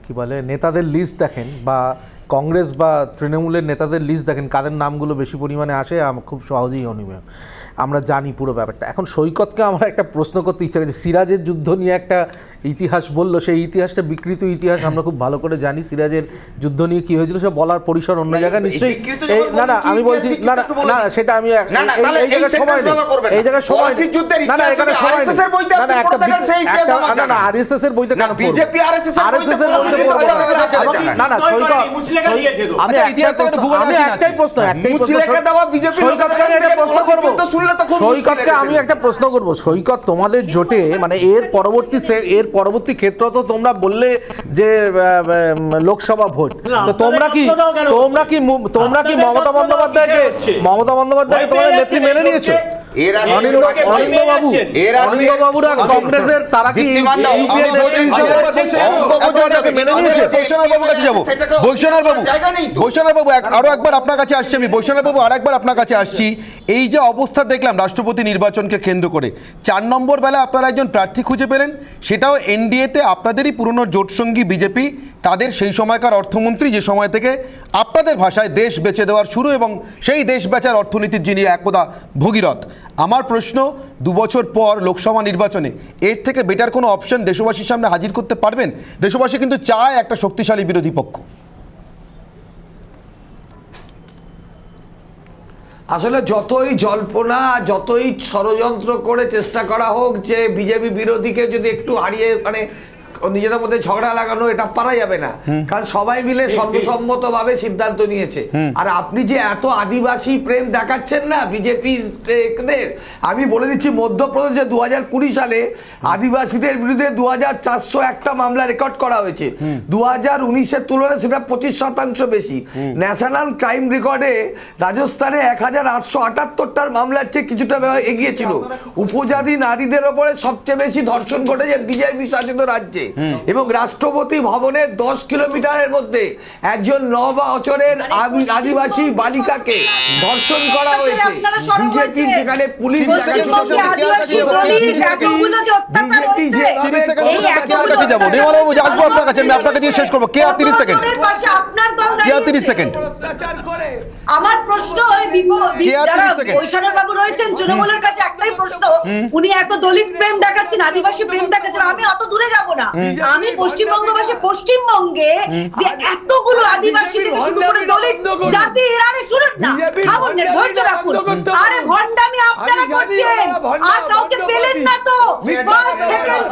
কি বলে নেতাদের লিস্ট দেখেন বা কংগ্রেস বা তৃণমূলের নেতাদের লিস্ট দেখেন, কাদের নামগুলো বেশি পরিমাণে আসে খুব সহজেই অনুমেয়, আমরা জানি পুরো ব্যাপারটা। এখন সৈকতকে আমার একটা প্রশ্ন করতে ইচ্ছা করছে, সিরাজের যুদ্ধ নিয়ে একটা ইতিহাস বললো, সেই ইতিহাসটা বিকৃত ইতিহাস আমরা খুব ভালো করে জানি। সিরাজের যুদ্ধ নিয়ে কি হয়েছিল সে বলার পরিসর অন্য জায়গায় নিশ্চয়ই। না না আমি বলছি না না না সেটা আমি এই জায়গায় সময় নেই, এই জায়গায় সময় না, না এখানে সময় নেই, না না একটা না না আরএসএস এর বইতে কেন বিজেপি আরএসএস এর বইতে না না সৈকত আমি একটাই প্রশ্ন সৈকতকে আমি একটা প্রশ্ন করবো। সৈকত, তোমাদের জোটে মানে এর পরবর্তী ক্ষেত্র তো তোমরা বললে যে লোকসভা ভোট, তো তোমরা কি মমতা বন্দ্যোপাধ্যায়কে তোমাদের নেত্রী মেনে নিয়েছো? অনিন্দ্যবাবুরা কংগ্রেসের তারা কি বৈষ্ণববাবু আরো একবার আপনার কাছে আসছি আমি। বৈষ্ণববাবু আর একবার আপনার কাছে আসছি। এই যে অবস্থা দেখলাম রাষ্ট্রপতি নির্বাচনকে কেন্দ্র করে 4 নম্বর বেলা আপনারা একজন প্রার্থী খুঁজে পেলেন, সেটাও এনডিএতে আপনাদেরই পুরনো জোটসঙ্গী বিজেপি, তাদের সেই সময়কার অর্থমন্ত্রী, যে সময় থেকে আপনাদের ভাষায় দেশ বেচে দেওয়ার শুরু এবং সেই দেশ বেচার অর্থনীতির যিনি একদা ভগীরথ। আমার প্রশ্ন, 2 বছর পর লোকসভা নির্বাচনে এর থেকে বেটার কোনো অপশন দেশবাসীর সামনে হাজির করতে পারবেন? দেশবাসী কিন্তু চায় একটা শক্তিশালী বিরোধী পক্ষ। আসলে যতই জল্পনা, যতই ষড়যন্ত্র করে চেষ্টা করা হোক যে বিজেপি বিরোধীকে যদি একটু হারিয়ে মানে নিজেদের মধ্যে ঝগড়া লাগানো, এটা পারা যাবে না, কারণ সবাই মিলে সর্বসম্মতভাবে সিদ্ধান্ত নিয়েছে। আর আপনি যে এত আদিবাসী প্রেম দেখাচ্ছেন না বিজেপিদের, আমি বলে দিচ্ছি মধ্যপ্রদেশে 2020 সালে আদিবাসীদের বিরুদ্ধে 2401টা মামলা রেকর্ড করা হয়েছে, 2019-এর তুলনায় সেটা 25% বেশি। ন্যাশনাল ক্রাইম রেকর্ডে রাজস্থানে 1878টার মামলার চেয়ে কিছুটা এগিয়েছিল। উপজাতি নারীদের ওপরে সবচেয়ে বেশি ধর্ষণ ঘটেছে বিজেপি শাসিত রাজ্যে, এবং রাষ্ট্রপতি ভবনের 10 কিলোমিটারের মধ্যে একজন 9 বছরের আদিবাসী বালিকাকে ধর্ষণ করা হয়েছে। বিজেপি যেখানে পুলিশ আমার প্রশ্ন বৈষ্ণব বাবু রয়েছেন তৃণমূলের কাছে একটাই প্রশ্ন, উনি এত দলিত প্রেম দেখাচ্ছেন, আদিবাসী প্রেম দেখাচ্ছেন, আমি অত দূরে যাব না, আমি পশ্চিমবঙ্গবাসী, পশ্চিমবঙ্গে যে এতগুলো আদিবাসী থেকে শুরু করে দলিত জাতি, আরে শুনুন না, খাবুন না, ধৈর্য রাখুন, আরে ভণ্ডামি আপনারা করছেন, আর কাউকে পেলেন না তো, ফার্স্ট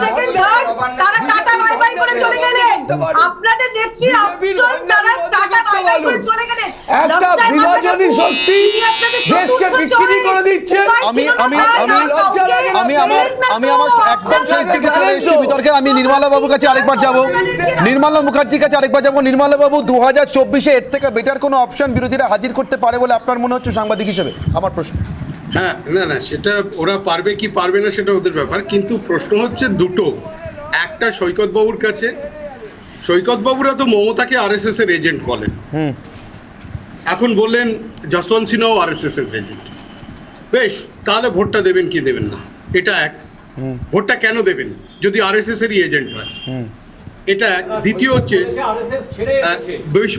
সেকেন্ড থার্ড তারা টাটা বাই বাই করে চলে গেলেন, আপনাদের নেত্রী আপচল তারা টাটা বাই বাই করে চলে গেলেন। একটা বিভাজনী শক্তি দেশকে বিক্রি করে দিচ্ছে। আমি আমার একদম শেষ দিকে চলে এসেছি বিতর্কে। আমি নির্মলা বাবুর কাছে আরেকবার যাব, নির্মলা মুখার্জির কাছে আরেকবার যাব। নির্মলা বাবু, 2024-এ এর থেকে বেটার কোনো অপশন বিরোধীরা হাজির করতে পারে বলে আপনার মনে হচ্ছে সাংবাদিক হিসেবে? আমার প্রশ্ন। হ্যাঁ, না সেটা ওরা পারবে কি পারবে না সেটা ওদের ব্যাপার, কিন্তু প্রশ্ন হচ্ছে দুটো। একটা সৈকত বাবুর কাছে, সৈকত বাবুরা তো মমতাকে আরএসএস এর এজেন্ট বলেন, এখন বললেন যশবন্ত সিনহাও আরএসএস এর এজেন্ট। বেশ, তাহলে ভোটটা দেবেন কি দেবেন না, এটা এক। ভোটটা কেন দেবেন যদি আরএসএস এরই এজেন্ট হয়, এটা এক। দ্বিতীয় হচ্ছে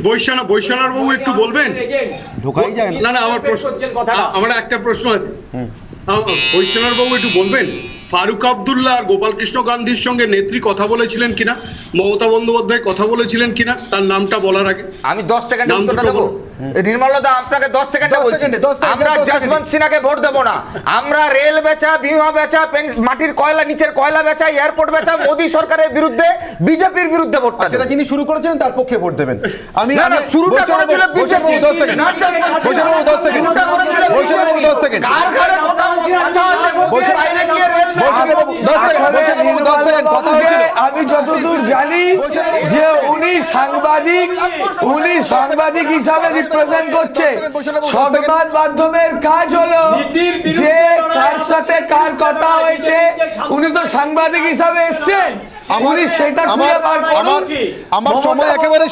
বৈষ্ণব বাবু একটু বলবেন, না আমার একটা প্রশ্ন আছে, বৈষ্ণব বাবু একটু বলবেন ফারুক আব্দুল্লাহ আর গোপাল কৃষ্ণ গান্ধীর সঙ্গে নেত্রী কথা বলেছিলেন কিনা, মমতা বন্দ্যোপাধ্যায় কথা বলেছিলেন কিনা, তার নামটা বলার আগে আমি 10 সেকেন্ড উত্তরটা দেব। নির্মলদা আপনাকে 10 সেকেন্ডে বলছি, আমরা যশবন্ত সিনহাকে ভোট দেব না, আমরা রেল বেচা, বিমা বেচা, মাটির কয়লা, নিচের কয়লা বেচা, এয়ারপোর্ট বেচা, মোদি সরকারের বিরুদ্ধে, বিজেপির বিরুদ্ধে ভোটটা সেটা যিনি শুরু করেছিলেন তার পক্ষে ভোট দেবেন। আমি শুরুটা করেছিল বিজেপি, 10 সেকেন্ড শুরুটা করেছিল বিজেপি। 10 সেকেন্ড কার ঘরে কথা আছে, বাইরে গিয়ে রেল আমি যতদূর জানি যে উনি সাংবাদিক হিসাবে রিপ্রেজেন্ট করছে। সংবাদ মাধ্যমের কাজ হলো যে কার সাথে কার কথা হয়েছে, উনি তো সাংবাদিক হিসাবে এসছেন, আমার সময় একেবারে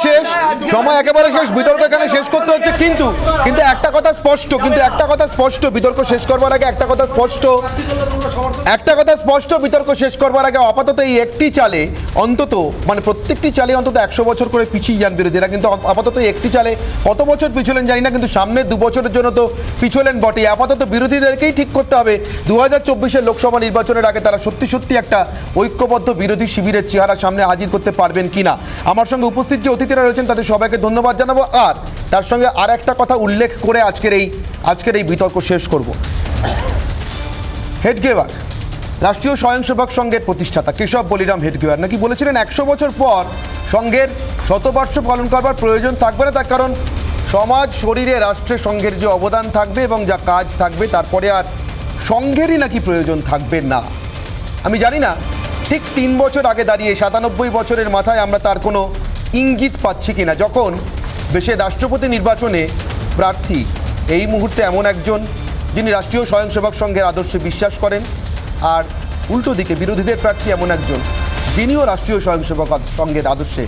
শেষ, বিতর্ক এখানে শেষ করতে হচ্ছে, কিন্তু একটা কথা স্পষ্ট, বিতর্ক শেষ করবার আগে একটা কথা স্পষ্ট, বিতর্ক শেষ করবার আগে আপাতত এই একটি চালে অন্তত, মানে প্রত্যেকটি চালে অন্তত 100 বছর করে পিছিয়ে যান বিরোধীরা, কিন্তু আপাতত একটি চালে কত বছর পিছলেন জানি না, কিন্তু সামনের 2 বছরের জন্য তো পিছলেন বটে। আপাতত বিরোধীদেরকেই ঠিক করতে হবে 2024-এর লোকসভা নির্বাচনের আগে তারা সত্যি একটা ঐক্যবদ্ধ বিরোধী শিবিরের চেহারা সামনে হাজির করতে পারবেন কিনা। আমার সঙ্গে উপস্থিত যে অতিথিরা রয়েছেন তাদের সবাইকে ধন্যবাদ জানাবো, আর তার সঙ্গে আর একটা কথা উল্লেখ করে আজকের এই বিতর্ক শেষ করব। হেডগেওয়ার, রাষ্ট্রীয় স্বয়ংসেবক সংঘের প্রতিষ্ঠাতা কেশব বলিরাম হেডগেওয়ার নাকি বলেছিলেন 100 বছর পর সংঘের শতবর্ষ পালন করবার প্রয়োজন থাকবে না, তার কারণ সমাজ, শরীরে, রাষ্ট্রে সংঘের যে অবদান থাকবে এবং যা কাজ থাকবে তারপরে আর সংঘেরই নাকি প্রয়োজন থাকবে না। আমি জানি না ঠিক 3 বছর আগে দাঁড়িয়ে 97 বছরের মাথায় আমরা তার কোনো ইঙ্গিত পাচ্ছি কিনা, যখন দেশের রাষ্ট্রপতি নির্বাচনে প্রার্থী এই মুহূর্তে এমন একজন যিনি রাষ্ট্রীয় স্বয়ংসেবক সংঘের আদর্শে বিশ্বাস করেন, আর উল্টো দিকে বিরোধীদের প্রার্থী এমন একজন যিনিও রাষ্ট্রীয় স্বয়ংসেবক সংঘের আদর্শে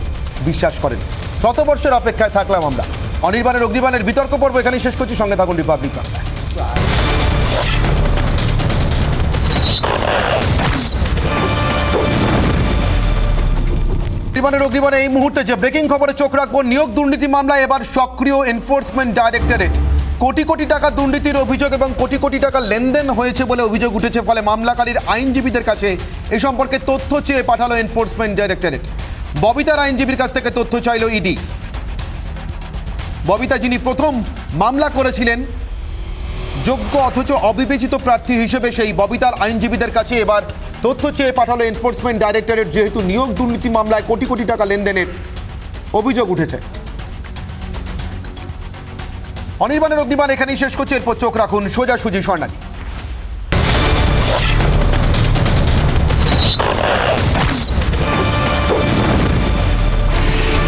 বিশ্বাস করেন। শতবর্ষের অপেক্ষায় থাকলাম আমরা। অনির্বাণের অগ্নিবাণের বিতর্ক পর্ব এখানেই শেষ করছি। সঙ্গে থাকুন রিপাবলিক বাংলা। অগ্নিবাণে এই মুহূর্তে যে ব্রেকিং খবরে চোখ রাখবো, নিয়োগ দুর্নীতি মামলায় এবার সক্রিয় এনফোর্সমেন্ট ডাইরেক্টরেট। কোটি কোটি টাকা দুর্নীতির অভিযোগ এবং কোটি কোটি টাকা লেনদেন হয়েছে বলে অভিযোগ উঠেছে, ফলে মামলাকারীর আইনজীবীদের কাছে এ সম্পর্কে তথ্য চেয়ে পাঠালো এনফোর্সমেন্ট ডাইরেক্টরেট। ববিতার আইনজীবীর কাছ থেকে তথ্য চাইল ইডি। ববিতা, যিনি প্রথম মামলা করেছিলেন যোগ্য অথচ অবিবেচিত প্রার্থী হিসেবে, সেই ববিতার আইনজীবীদের কাছে এবার তথ্য চেয়ে পাঠালো এনফোর্সমেন্ট ডাইরেক্টরেট, যেহেতু নিয়োগ দুর্নীতি মামলায় কোটি কোটি টাকা লেনদেনের অভিযোগ উঠেছে। অনির্বাণের অগ্নিবাণ এখানেই শেষ করছে। এরপর চোখ রাখুন সোজাসুজি স্বর্ণালী।